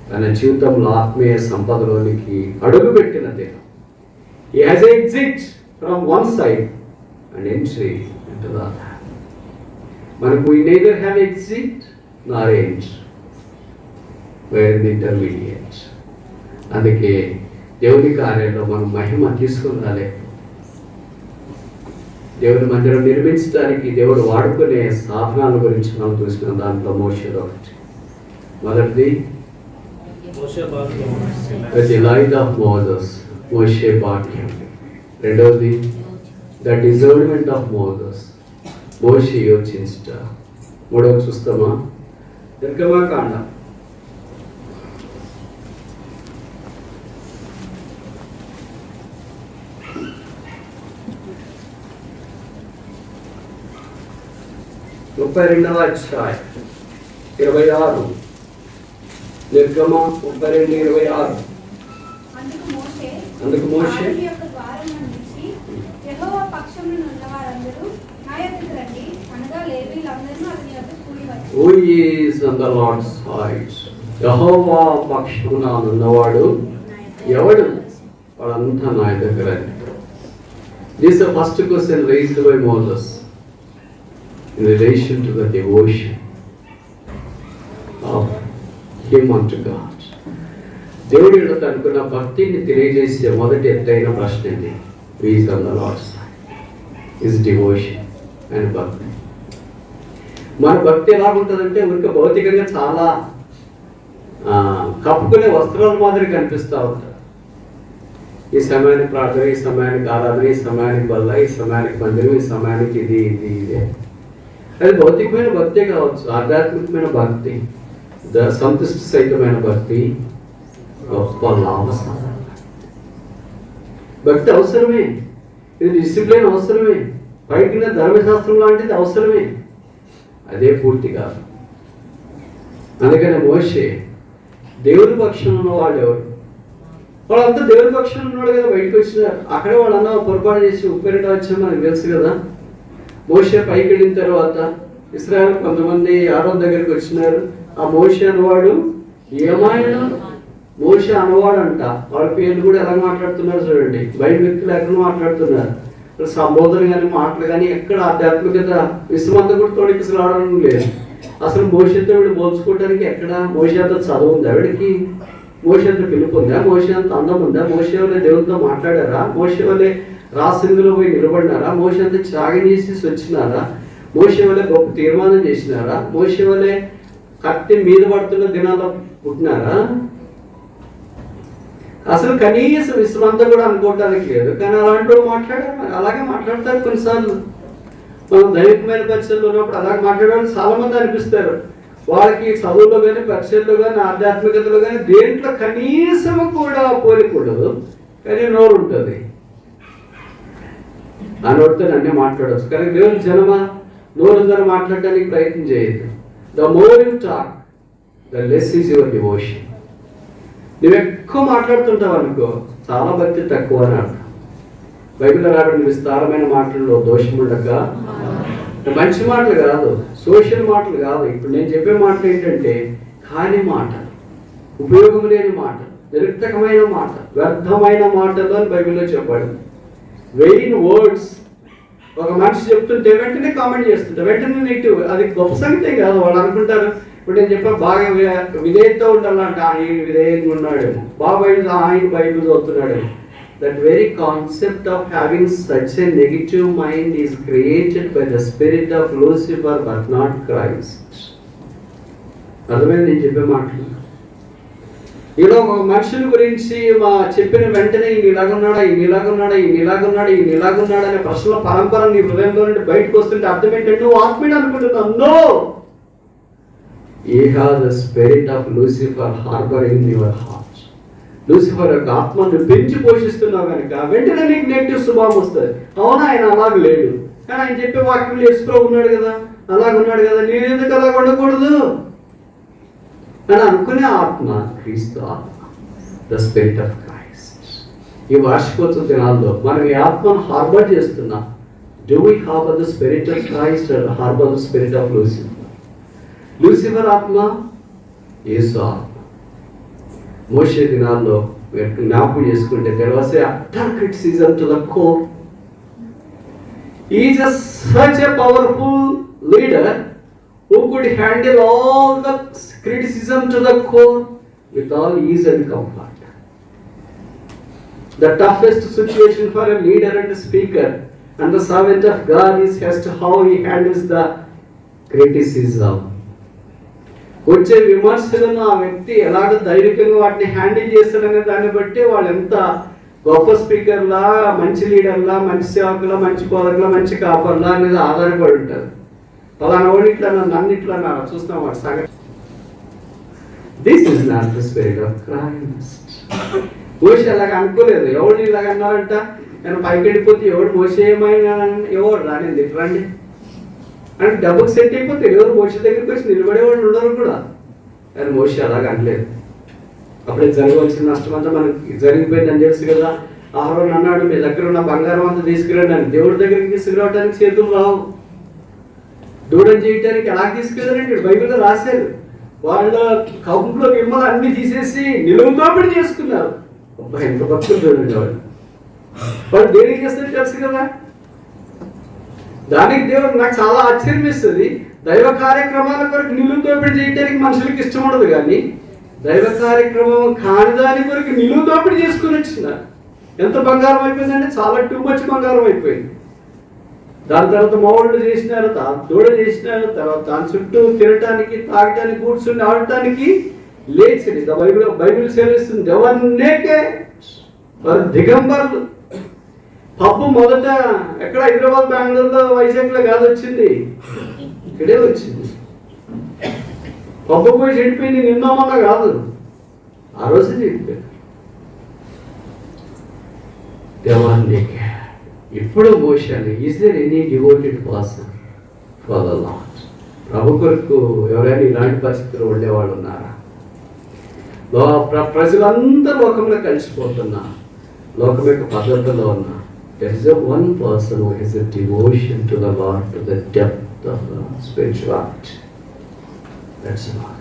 తన జీవితంలో ఆత్మీయ సంపదలోనికి అడుగుపెట్టిన దినం. He has an exit from one side and entry into the other. మనకు we neither have exit nor entry. We are in the intermediate. అందుకే దేవుని కార్యంలో మనం మహిమ తీసుకుని రాలే. దేవుని మందిరం నిర్మించడానికి దేవుడు వాడుకునే సాధనాల గురించి మనం చూసిన దాంట్లో మోషేలో ఒకటి. మొదటిది the light of Moses, మోషే భాగ్యం. రెండవది the discernment of Moses, మోషే యోచించుట. మూడవది చూస్తామా, నిర్గమకాండం 32వ అధ్యాయం 26. నిర్గమ 32:26. అందుకు మోషే యెహోవా పక్షమున ఉన్నవారందరూ నా యొద్దకు రండి అనగా లేవీయులందరూ అతని యొద్దకు కూడి వచ్చారు. Who is on the Lord's side? యెహోవా పక్షమున ఉన్నవాడు ఎవడు? వాళ్ళంతా నా యొద్దకు రండి. This is the first question raised by Moses in relation to the devotion of him unto God. దేవుడి యొక్క అనుకున్న భక్తిని తెలియజేసే మొదటి ఎత్తైన ప్రశ్న ఇది. Who is on the Lord's side? His devotion and భక్తి. మన భక్తి ఎలా ఉంటుందంటే ఊరికే భౌతికంగా చాలా కప్పుకునే వస్త్రాల మాదిరి కనిపిస్తూ ఉంటారు. ఈ సమయానికి ప్రార్థన, ఈ సమయానికి ఆరాధన, ఈ సమయానికి బల్ల, ఈ సమయానికి మందిరం, ఈ సమయానికి ఇది ఇది ఇదే. అది భౌతికమైన భక్తే కావచ్చు, ఆధ్యాత్మికమైన భక్తి, సంతుష్టి సహితమైన భక్తి, గొప్ప లాభసాధన. భక్తి అవసరమే, ఇది డిసిప్లిన్ అవసరమే, పైకిన ధర్మశాస్త్రం లాంటిది అవసరమే, అదే పూర్తి కాదు. అందుకని మోషే దేవుని పక్షం ఉన్న వాళ్ళు ఎవరు? వాళ్ళంతా దేవుని పక్షం ఉన్నాడు కదా, బయటకు వచ్చినారు. అక్కడే వాళ్ళన్నా పొరపాటు చేసి ఉప్పెరట వచ్చామో మనకు తెలుసు కదా. మోషే పైకి వెళ్ళిన తర్వాత ఇశ్రాయేలు కొంతమంది ఆరోన్ దగ్గరికి వచ్చినారు. ఆ మోషే అనేవాడు ఏమాయన మోషే అనవాడు అంట. వాళ్ళ పేర్లు కూడా ఎలా మాట్లాడుతున్నారు చూడండి. బయట వ్యక్తులు ఎక్కడ మాట్లాడుతున్నారు, సంబోధన కానీ మాటలు కానీ ఎక్కడ ఆధ్యాత్మికత విశ్వమంతా కూడా తోడికి రావడం లేదు. అసలు మోషేతో వీడు పోల్చుకోవడానికి ఎక్కడ? మోషే అంత చదువు ఉందా వీడికి? మోషే అంత పిలుపు ఉందా? మోషే అంత అందం ఉందా? మోషే వల్లే దేవునితో మాట్లాడారా? మోషే వల్లే రాసిందులో పోయి నిలబడినారా? మోషే అంత త్యాగం చేసి వచ్చినారా? మోషే వల్లే గొప్ప తీర్మానం చేసినారా? మోషే వల్లే కత్తి మీద పడుతున్న దినాల్లో పుట్టినారా? అసలు కనీసం విశ్వమంతా కూడా అనుకోవటానికి లేదు. కానీ అలాంటి వాళ్ళు మాట్లాడారు, అలాగే మాట్లాడతారు. కొన్నిసార్లు మనం దైవికమైన పరిచయంలో ఉన్నప్పుడు అలాగే మాట్లాడేవాళ్ళు చాలా మంది అనిపిస్తారు. వాళ్ళకి చదువులో కానీ, పరిచయంలో కానీ, ఆధ్యాత్మికతలో కానీ దేంట్లో కనీసం కూడా పోలికూడదు, కానీ నోరు ఉంటుంది. ఆ నోటితో అన్నీ మాట్లాడవచ్చు. కానీ దేవుని జనమా నోరు ద్వారా మాట్లాడడానికి ప్రయత్నం చేయదు. The more you talk the less is your devotion. నువ్వు ఎక్కువ మాట్లాడుతుంటావు అనుకో, చాలా భక్తి తక్కువ అని అర్థం. బైబిల్లో రాబడిన విస్తారమైన మాటల్లో దోషం ఉండక, మంచి మాటలు కాదు, సోషల్ మాటలు కాదు. ఇప్పుడు నేను చెప్పే మాటలు ఏంటంటే కాని మాట, ఉపయోగం లేని మాట, నిరర్థకమైన మాట, వ్యర్థమైన మాటలు అని బైబిల్లో చెప్పాడు. Vain words. ఒక మనిషి చెప్తుంటే వెంటనే కామెంట్ చేస్తుంటే వెంటనే నెగిటివ్. అది గొప్ప సంగతే కాదు. వాళ్ళు అనుకుంటారు ఇప్పుడు నేను చెప్పా బాగా విధేయత ఉండాలంటే ఆయన విధేయంగా ఉన్నాడేమో, బాగా ఆయన Bible చదువుతున్నాడేమో. That very concept of having such a negative mind is created by the spirit of Lucifer but not Christ. అర్థమైంది నేను చెప్పే మాటలు. ఇలా ఒక మనుషుల గురించి చెప్పిన వెంటనే ఈయన ఇలాగున్నాడా, ఈయన ఇలాగున్నాడా, ఈయన ఇలాగున్నాడా, ఈయన ఇలాగున్నాడా అనే ప్రశ్నల పరంపర నీ హృదయంలో నుండి బయటకు వస్తుంటే అర్థం ఏంటంటే నువ్వు ఆత్మీయుడు అనుకుంటున్నావు. No, you have the spirit of Lucifer harbouring in your heart. Lucifer యొక్క ఆత్మను పెంచి పోషిస్తున్నావు కనుక వెంటనే నీకు నెగిటివ్ స్వభావం వస్తుంది. అవునా, ఆయన అలాగ లేడు, కానీ ఆయన చెప్పే వాక్యం యేసుప్రభు ఉన్నాడు కదా, అలాగున్నాడు కదా, నేను ఎందుకు అలాగ ఉండకూడదు అని అనుకునే ఆత్మ క్రీస్తు ఆత్మ, ద స్పిరిట్ ఆఫ్ క్రైస్ట్. ఈ వార్షికోత్సవ దినాల్లో మనం ఈ ఆత్మను హార్బర్ చేస్తున్నాం. Do we harbour the spirit of Christ or harbour the spirit of Lucifer? Lucifer ఆత్మ, యేసు ఆత్మ. మోషే దినాల్లో జ్ఞాపకం చేసుకుంటే there was a utter criticism to the core. He is such a powerful leader who could handle all the criticism to the core with all ease and comfort. The toughest situation for a leader and a speaker and the servant of God is as to how he handles the criticism. వచ్చే విమర్శలను ఆ వ్యక్తి ఎలాగ ధైర్యంగా వాటిని హ్యాండిల్ చేస్తాడనే దాన్ని బట్టి వాళ్ళు ఎంత గొప్ప స్పీకర్లా, మంచి లీడర్లా, మంచి సేవకులా, మంచి బోధకులా, మంచి కాపర్లా అనేది ఆధారపడి ఉంటారు. పలానా వాడు ఇట్లా నన్ను ఇట్లా చూస్తాం వాడు సంగతి. This is not the spirit of Christ. Moshe అలాగ అనుకోలేదు. ఎవడు ఇలాగ అన్నారంట, నేను పైకి వెళ్ళిపోతే ఎవడు మోషే ఏమైనా ఎవడు రానింది రండి అంటే డబ్బుకి సెట్ అయిపోతే ఎవరు మోషే దగ్గరికి వచ్చి నిలబడేవాళ్ళు ఉండరు కూడా. కానీ మోషే అలాగ అనలేదు. అప్పుడే జరగవలసిన నష్టం అంతా మనకి జరిగిపోయిందని తెలుసు కదా. అహరోను అన్నాడు, మీ దగ్గర ఉన్న బంగారం అంతా తీసుకురండి అని. దేవుడి దగ్గరికి తీసుకురావడానికి చేతులు రావు, దూడం చేయడానికి ఎలా తీసుకెళ్ళారండి బైబిల్లో రాశారు. వాళ్ళ కౌంట్లో మిమ్మల్ని అన్ని తీసేసి నిలువు దోపిడీ చేసుకున్నారు. అబ్బా, ఎంత భక్తులు చూడండి వాళ్ళు దేనికి చేస్తారు తెలుసు కదా. దానికి దేవుడు నాకు చాలా ఆశ్చర్యం ఇస్తుంది. దైవ కార్యక్రమాల కొరకు నిలువు దోపిడీ చేయడానికి మనుషులకు ఇష్టం ఉండదు, కానీ దైవ కార్యక్రమం కాని దాని కొరకు నిలువు దోపిడీ చేసుకుని వచ్చిన ఎంత బంగారం అయిపోయిందంటే చాలా టూ మచ్ బంగారం అయిపోయింది. దాని తర్వాత మోళ్ళు చేసినారు, దూడ చేసినారు, తర్వాత దాని చుట్టూ తినటానికి, తాగటానికి, కూర్చుని ఆడటానికి లేచింది. బైబిల్ సెలవిస్తుంది, దేవన్నేకే దిగంబర్లు. పప్పు మొదట ఎక్కడ హైదరాబాద్, బెంగళూరులో, వైజాగ్లో కాదు వచ్చింది, ఇక్కడే వచ్చింది. పప్పు పోయి చెడిపోయింది నిన్నమన్నా కాదు, ఆ రోజు చెడిపోయింది. దేవాన్నేకే. ఇప్పుడు మోషాలు is there any devoted person for the Lord? ప్రభు కొరకు ఎవరైనా ఇలాంటి పరిస్థితులు ఉండేవాళ్ళు ఉన్నారా? ప్రజలందరూ లోకంలో కలిసిపోతున్నా, లోకం యొక్క పద్ధతిలో ఉన్నా, there is a one person who has a devotion to the Lord to the depth of the spirituality. That's all.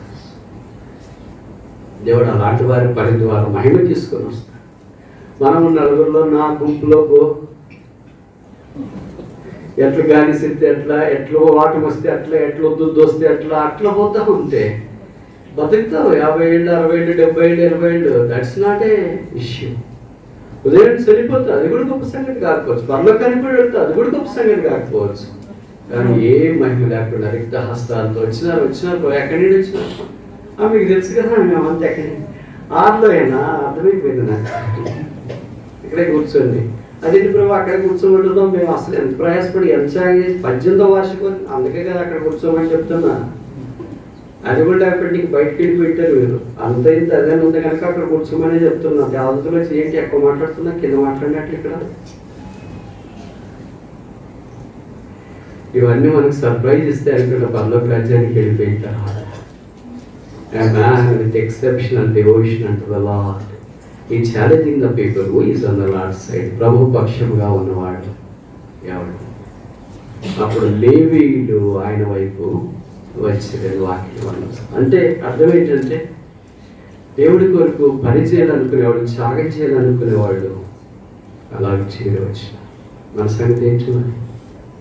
దేవుడు అలాంటి వారి పని ద్వారా మహిమ తీసుకొని వస్తాడు. మనం నలుగురిలో నా గుంపులో ఎట్లా గాలి సిస్తే ఎట్లా, ఎట్లా వాటం వస్తే అట్లా, ఎట్లా దుద్దు వస్తే అట్లా, అట్లా పోతా ఉంటే బతుకుతావు 50 ఏళ్ళు, 60 ఏళ్ళు, 70 ఏళ్ళు, 80 ఏళ్ళు. That's not a issue. ఉదయం చనిపోతా, అది కూడా గొప్ప సంగతి కాకపోవచ్చు. పర్లోకానికి కూడా వెళ్తా, అది కూడా గొప్ప సంగతి కాకపోవచ్చు. కానీ ఏ మహిమ లేకుండా రిక్త హస్తాలతో వచ్చినారు ఎక్కడి నుండి వచ్చినారు? మీకు తెలుసు కదా, మేమంతా ఎక్కడి ఆరులో అయినా అర్థమైపోయింది నాకు. ఇక్కడే కూర్చోండి, అది ప్రభు అక్కడ కూర్చోబెట్టుదాం. మేము అసలు ఎంత ప్రయాసపడి ఎంత సాయం చేసి 18వ వార్షికం, అందుకే కదా అక్కడ కూర్చోమని చెప్తున్నా. అది కూడా అక్కడ నీకు బయటకు వెళ్ళి పెట్టారు మీరు. అంత ఇంత అదే ఉంది కనుక అక్కడ కూర్చోమని చెప్తున్నా. దేవతలో చేయండి, ఎక్కువ మాట్లాడుతున్నా, కింద మాట్లాడినట్లు ఇక్కడ. ఇవన్నీ మనకు సర్ప్రైజ్ ఇస్తే అనుకుంటా పర్లోక రాజ్యానికి వెళ్ళిపోయిన తర్వాత. A man with exceptional devotion unto the Lord, he challenging the people who is on the Lord's side. ప్రభు పక్షముగా ఉన్నవాడు ఎవడు? అప్పుడు లేవీయులు ఆయన వైపు వచ్చే వాక్యం. అంటే అర్థం ఏంటంటే దేవుడి కొరకు పని చేయాలనుకునేవాడు, త్యాగం చేయాలనుకునేవాడు అలాగే చేయవచ్చు. మన సంగతి ఏంటి?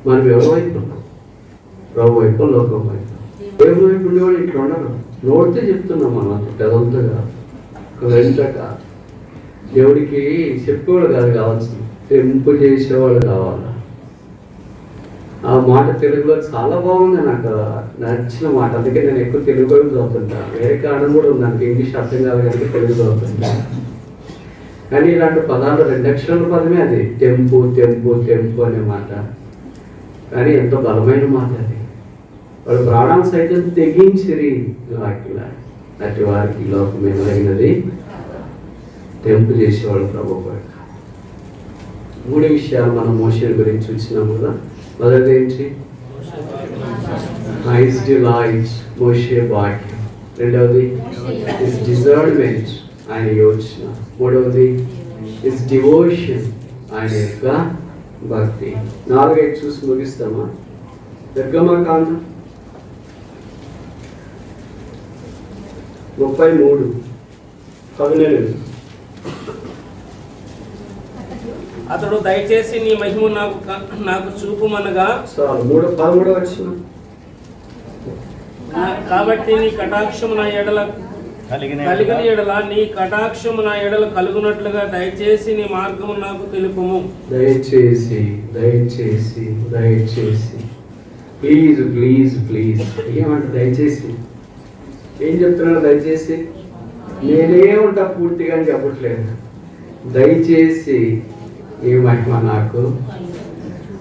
మనం ఎవరి వైపు ఉన్నాం? ప్రభు వైపు, లోకం వైపు. దేవుడి వైపు ఉండేవాడు ఇట్లా ఉండరు. నోడితే చెప్తున్నాం మనం, అంత పెదంతా కాదు, వెంట కాదు. దేవుడికి చెప్పేవాడు కాదు కావాల్సింది, తెంపు చేసేవాడు కావాలా. ఆ మాట తెలుగులో చాలా బాగుంది, నాకు నచ్చిన మాట. అందుకే నేను ఎక్కువ తెలుగు బైబిల్ చదువుతుంటా. వేరే కారణం కూడా ఉంది, నాకు ఇంగ్లీష్ అర్థం కాదు కనుక తెలుగు చదువుతుంటా. కానీ ఇలాంటి పదాలు 2 అక్షరాల పదమే అది, తెంపు తెంపు తెంపు అనే మాట. కానీ ఎంతో బలమైన మాట అది. వాడు ప్రాణాలు సైతం తెగించిరి వాకిలా అటు వారికి లోకం ఏమైనది తెంపు చేసేవాడు ప్రభు. 3 విషయాలు మనం మోషే గురించి చూసినాం కదా. మొదటిది ఏంటి? హిస్ డిలైట్, మోషే వాక్యం. రెండవది హిస్ డిజర్న్మెంట్, ఆయన యోచన. మూడవది హిస్ డివోషన్, ఆయన యొక్క భక్తి. 4-5 చూసి ముగిస్తామా? నిర్గమకాండం 33:17. అతడు దయచేసి నీ మహిమ నాకు చూపుమనగా, 13 వచ్చిన. కాబట్టి నీ కటాక్షము నా ఎడల కలిగిన ఎడల నీ కటాక్షము నా ఎడల కలుగునట్లుగా దయచేసి నీ మార్గము నాకు తెలుపుము. దయచేసి దయచేసి దయచేసి, ప్లీజ్ ప్లీజ్ ప్లీజ్. ఏమంట దయచేసి? ఏం చెప్తున్నాడు? దయచేసి నేనే ఉంటా పూర్తిగా అని చెప్పట్లేదు. దయచేసి ఈ మహిమ నాకు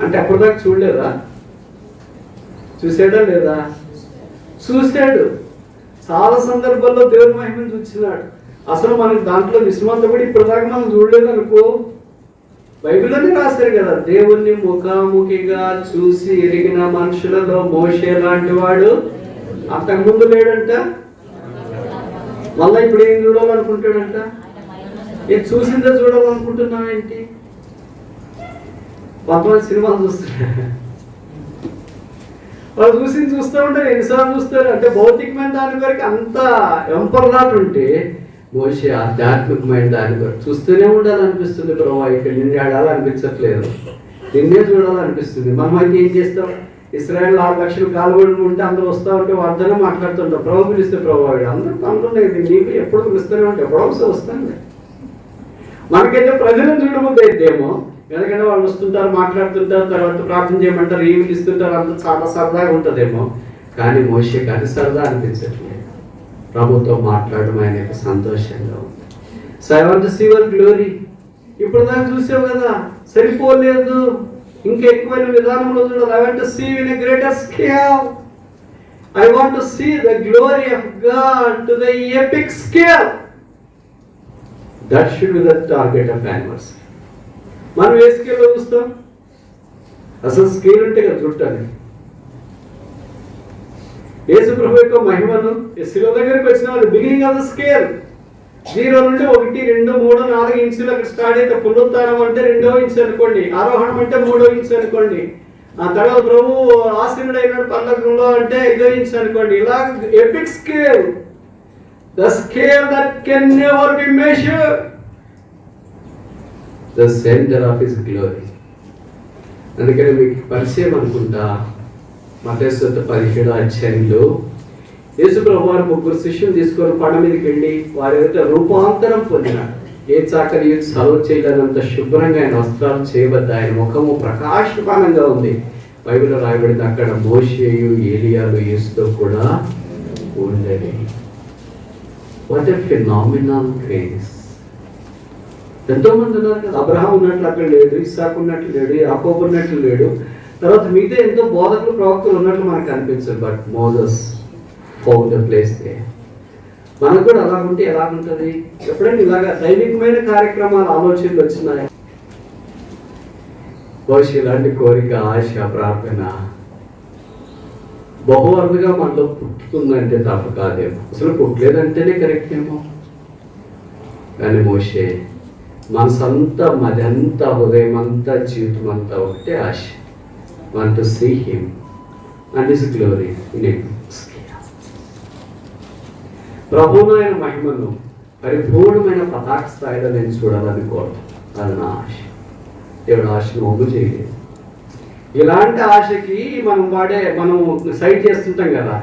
అంటే అప్పటిదాకా చూడలేదా? చూసాడా లేదా? చూశాడు. చాలా సందర్భాల్లో దేవుని మహిమను చూసినాడు. అసలు మనకి దాంట్లో విశ్వాసం కూడా ఇప్పటిదాకా మనం చూడలేదు అనుకో. బైబిల్లోనే రాశారు కదా, దేవుణ్ణి ముఖాముఖిగా చూసి ఎరిగిన మనుషులలో మోషే లాంటి వాడు అంతకుముందు లేడంట. మళ్ళీ ఇప్పుడు ఏం చూడాలనుకుంటాడంట? ఏం చూసిందే చూడాలనుకుంటున్నావేంటి? కొంతమంది సినిమాలు చూస్తారు, వాళ్ళు చూస్తూ ఉంటారు. ఎన్నిసార్లు చూస్తారు అంటే భౌతికమైన దాని వరకు అంత ఎంపర్లాట్ ఉంటే మోషే ఆధ్యాత్మికమైన దాని వరకు చూస్తూనే ఉండాలనిపిస్తుంది. ప్రభావ ఇక్కడ నిన్ను ఆడాలనిపించట్లేదు, నిన్నే చూడాలనిపిస్తుంది. మనం అయితే ఏం చేస్తాం? ఇస్రాయేల్ 6 లక్షలు కాలువలు ఉంటే అందరూ వస్తూ ఉంటే వాళ్ళతోనే మాట్లాడుతుంటాం. ప్రభు పిలిస్తే ప్రభావ అందరూ పనులు ఉన్నాయి, నీకు ఎప్పుడు పిలుస్తూనే ఉంటే ఎప్పుడో వస్తాను. మనకైతే ప్రజలను చూడబోద్దు అయితేమో, ఎందుకంటే వాళ్ళు వస్తుంటారు, మాట్లాడుతుంటారు, తర్వాత ప్రార్థన చేయమంటారు, ఈవిలు ఇస్తుంటారు, అంతా చాలా సరదాగా ఉంటుందేమో. కానీ మోషేకి అది సరదా అనిపించట్లేదు. ప్రభుతో మాట్లాడడం ఆయనకు సంతోషంగా ఉంది. So I want to see your glory. ఇప్పుడు దాకా చూసావు కదా, సరిపోలేదు, ఇంకా ఎక్కువైన విధానంలో చూడాలి. I want to see in a greater scale. I want to see the glory of God to the epic scale. That should be the target of anniversary. మనం ఏ స్కేల్లో చూస్తాం? అసలు స్కేల్ ఉంటే కదా చుట్టాలి. యేసు ప్రభు యొక్క మహిమను శిలువ దగ్గరికి వచ్చిన వాళ్ళు బిగినింగ్ ఆఫ్ ద స్కేల్ 0 నుండి 1, 2, 3, 4 ఇంచులు అక్కడ స్టార్ట్ అయితే పునరుత్థానం అంటే 2వ ఇంచు అనుకోండి, ఆరోహణం అంటే 3వ ఇంచు అనుకోండి, ఆ తర్వాత ప్రభు ఆసీనుడైన పల్లకంలో అంటే 5వ ఇంచు అనుకోండి. ఇలా epic scale, the scale that can never be measured, the centre of his glory. అందుకని మీకు పరిచయం అనుకుంటా, మత్తయి 17 యేసు ప్రభు వారు 3 శిష్యులు తీసుకొని కొండ మీదకి వెళ్ళి వారి ఎదుట రూపాంతరం పొందినాడు. ఏ చాకలి సర్వ్ చేయలేనంత శుభ్రంగా ఆయన వస్త్రాలు చేయబడ్డాయి, ఆయన ముఖము ప్రకాశమానంగా ఉంది. బైబిల్లో రాయబడింది, అక్కడ మోషేయు ఏలియాలు యేసుతో కూడా ఉండేది. What a phenomenal grace. ఎంతో మంది ఉన్నారు కదా, అబ్రహాం ఉన్నట్లు అక్కడ లేడు, ఇస్సాకు ఉన్నట్లు లేడు, యాకోబు ఉన్నట్లు లేడు, తర్వాత మిగతా ఎంతో బోధకులు ప్రవక్తలు ఉన్నట్లు మనకు అనిపించదు. But Moses found the place they. మనకు కూడా అలాగుంటే ఎలాగుంటుంది? ఎప్పుడైనా ఇలాగా దైవికమైన కార్యక్రమాలు ఆలోచనలు వచ్చినాయి, బహుశా ఇలాంటి కోరిక, ఆశ, ప్రార్థన బహు అరుదుగా మనలో పుట్టుతుందంటే తప్ప కాదేమో, అసలు పుట్టలేదంటేనే కరెక్ట్ ఏమో. కానీ మోషే మనసంతా, మదంతా, హృదయం అంతా, జీవితం అంతా ఒకటే ఆశ. Want to see him and his glory in a scale. ప్రభువును ఆయన మహిమను పరిపూర్ణమైన పతాక స్థాయిలో నేను చూడాలని కోరుతాను. అది నా ఆశ. దేవుడు ఆశను ఒగ్గు చేయలేదు. ఇలాంటి ఆశకి మనం సైట్ చేస్తుంటాం కదా,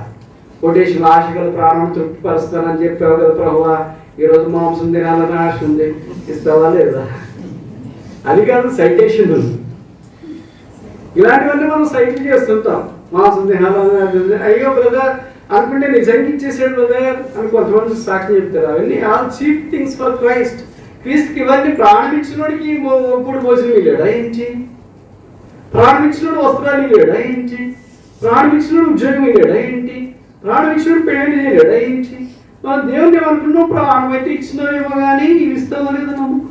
కొటేషన్ ఆశ గల ప్రాణం తృప్తిపరుస్తానని చెప్పావు కదా ప్రభువా, ఈరోజు మాంసం తినాలని ఆశ ఉంది, ఇస్తావా లేదా? అది కాదు సైటేషన్. ఇలాంటివన్నీ మనం సైకిల్ చేస్తుంటాం. మా సందేహాలు అయ్యో బ్రదర్ అనుకుంటే నిజంగా ఇచ్చేసాడు బ్రదర్ అని కొంతమంది సాక్షి చెప్తారు. అవన్నీ all cheap things for Christ. క్రీస్తుకి ఇవన్నీ ప్రాణం ఇచ్చినోడికి ఇప్పుడు భోజనం ఇల్లాడా ఏంటి? ప్రాణం ఇచ్చినోడు వస్త్రాలు ఇల్లాడా ఏంటి? ప్రాణం ఇచ్చినోడు ఉద్యోగం ఇల్లాడా ఏంటి? ప్రాణం ఇచ్చినోడు పెళ్లి చేయలేడా ఏంటి? మన దేవుని ఏమనుకున్నావు? ప్రాణం అయితే ఇచ్చినావేమో కానీ ఇవి ఇస్తామో లేదా నమ్మకం.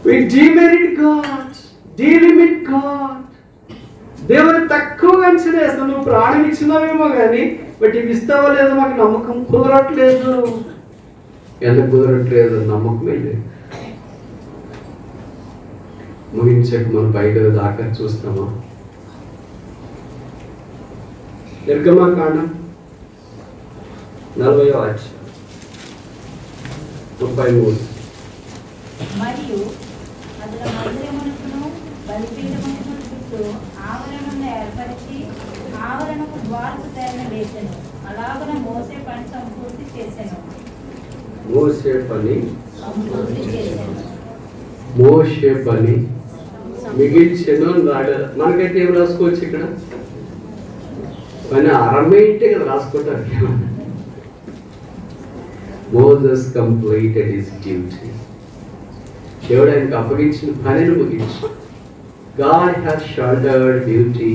We demerit God, delimit God. దేవుని తక్కువగా అంచనా వేస్తావు. నువ్వు ప్రాణం ఇచ్చినావేమో కానీ బట్ ఇవి ఇస్తావో లేదో మాకు నమ్మకం కుదరట్లేదు. ఎందుకు కుదరట్లేదు? నమ్మకమే లేదు. ముగించక మనం బయట దాకా చూస్తామా? నిర్గమకాండం 40:33. మరియు అందులో మందిరమునకును బలిపీఠమునకును చుట్టూ ఆవరణను ఏర్పరిచి ఆవరణకు ద్వారపు తెరను వేసెను. అలాగున మోసే పని సంపూర్తి చేసెను. మోసే పని మిగిల్చెను రాడు. మనకైతే ఏం రాసుకోవచ్చు ఇక్కడ? పని అరమేంటే కదా రాసుకోవటానికి. Moses completed his duty. దేవుడు ఆయనకు అప్పగించిన పనిని ముగించి God has shouldered duty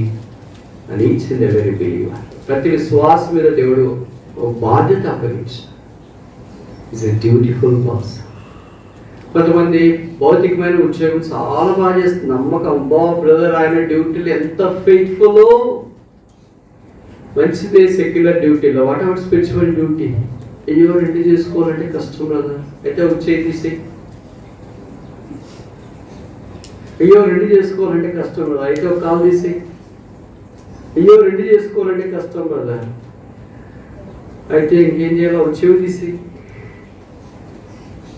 and each and every believer. ప్రతి విశ్వాస మీద దేవుడు ఒక బాధ్యత అప్పగించాడు. Is a dutiful person. కొంతమంది భౌతికమైన ఉద్యోగం చాలా బాగా చేస్తుంది. నమ్మకం అబ్బా బ్రదర్ ఆయన డ్యూటీలు ఎంత ఫెయిత్ఫుల్. మంచిదే సెక్యులర్ డ్యూటీలో. What ever spiritual duty. అయ్యో రెండు చేసుకోవాలంటే కష్టం బ్రదర్. అయితే వచ్చేది తీసి అయ్యో రెండు చేసుకోవాలంటే కష్టం కదా. అయితే ఒక కాల్ తీసి అయ్యో రెండు చేసుకోవాలంటే కష్టం కదా. అయితే ఇంకేం చేయాలో చెవి తీసి.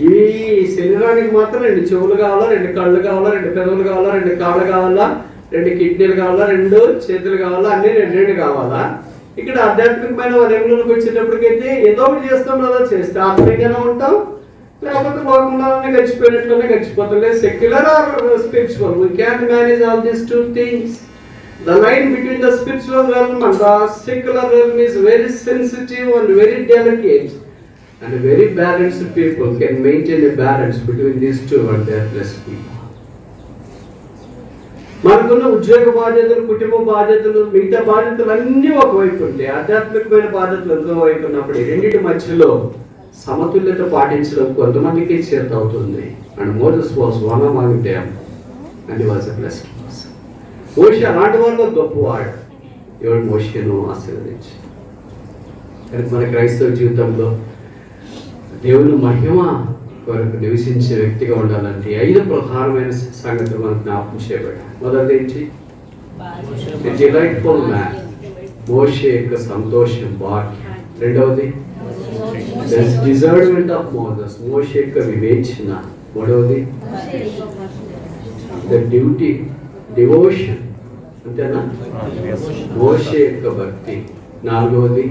ఈ శరీరానికి మాత్రం 2 చెవులు కావాలా, 2 కళ్ళు కావాలా, 2 పెదవులు కావాలా, 2 కాళ్ళు కావాలా, 2 కిడ్నీలు కావాలా, 2 చేతులు కావాలా, అన్నీ 2 కావాలా. ఇక్కడ ఆధ్యాత్మికమైన వరంలోకి వచ్చేటప్పటికైతే ఏదో ఒకటి చేస్తాం కదా. చేస్తే ఆత్మీయంగానే ఉంటాం, లేకపోతే లోకంలోనే గడిచిపోయినట్లనే గడిచిపోతాం. లేదు secular or spiritual. We can manage all these 2 things. The line between the spiritual realm and the secular realm is very sensitive and very delicate, and very balanced people can maintain a balance between these two and they are blessed people. మనకున్న ఉద్యోగ బాధ్యతలు, కుటుంబ బాధ్యతలు, మిగతా బాధ్యతలు అన్నీ ఒకవైపు ఉంటాయి. ఆధ్యాత్మికమైన బాధ్యతలు ఎంతో వైపు ఉన్నప్పుడు ఈ రెండింటి మధ్యలో సమతుల్యత పాటించడం కొంతమందికి చేత అవుతుంది. And Moses was one among them and he was a blessed person. Moshe అలాంటి వాళ్ళు గొప్పవాడు. ఎవడు మోషేను ఆశీర్వదించి. మన క్రైస్తవ జీవితంలో దేవుని మహిమ కొరకు నివసించే వ్యక్తిగా ఉండాలంటే 5 ప్రధానమైన సంగతులు మనకు జ్ఞాపకం చేయబడ్డాయి. మొదటి ఏంటి? Delightful man. మోషే యొక్క సంతోషం, భాగ్యం. రెండవది డిజర్వ్మెంట్ ఆఫ్ మోసెస్. మోషే యొక్క వివేచన. మూడవది ద డ్యూటీ, డివోషన్. అంతేనా? మోషే యొక్క భక్తి. నాలుగవది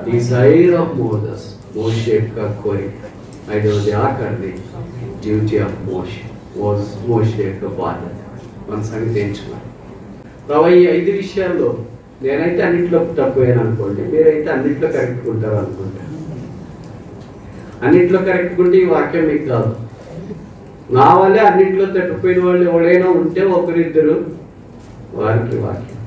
డిజైర్ ఆఫ్ మోసెస్. మోషే యొక్క కోరిక. ఐదవది ఆఖరిది డ్యూటీ ఆఫ్ మోషే. మోషే యొక్క బాధ్యత. మన సంగతి ఎంచుకున్నాను. ఈ 5 విషయాల్లో నేనైతే అన్నింటిలో తక్కువేనా అనుకోండి, మీరైతే అన్నింటిలో కరెక్ట్ ఉంటారు అనుకుంటా. అన్నింటిలో కరెక్ట్ ఉంటే ఈ వాక్యం మీకు కాదు. నా వల్లే అన్నింటిలో తప్పిపోయిన వాళ్ళు ఎవరైనా ఉంటే ఒకరిద్దరు, వారికి వాక్యం.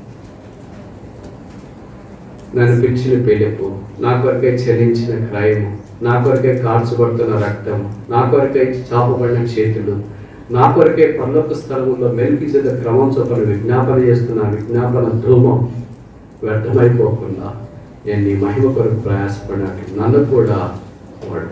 నన్ను పిలిచిన పిలుపు, నా కొరకే చెల్లించిన క్రయము, నా కొరకే కార్చబడుతున్న రక్తం, నా కొరకే చాపబడిన చేతులు, నా కొరకే పర్లోక స్థలములో మెల్కిజెదె క్రమం చొప్పున విజ్ఞాపన చేస్తున్న విజ్ఞాపన ధూమం వ్యర్థమైపోకుండా నేను నీ మహిమ కొరకు ప్రయాసపడినట్టు నన్ను కూడా వాడు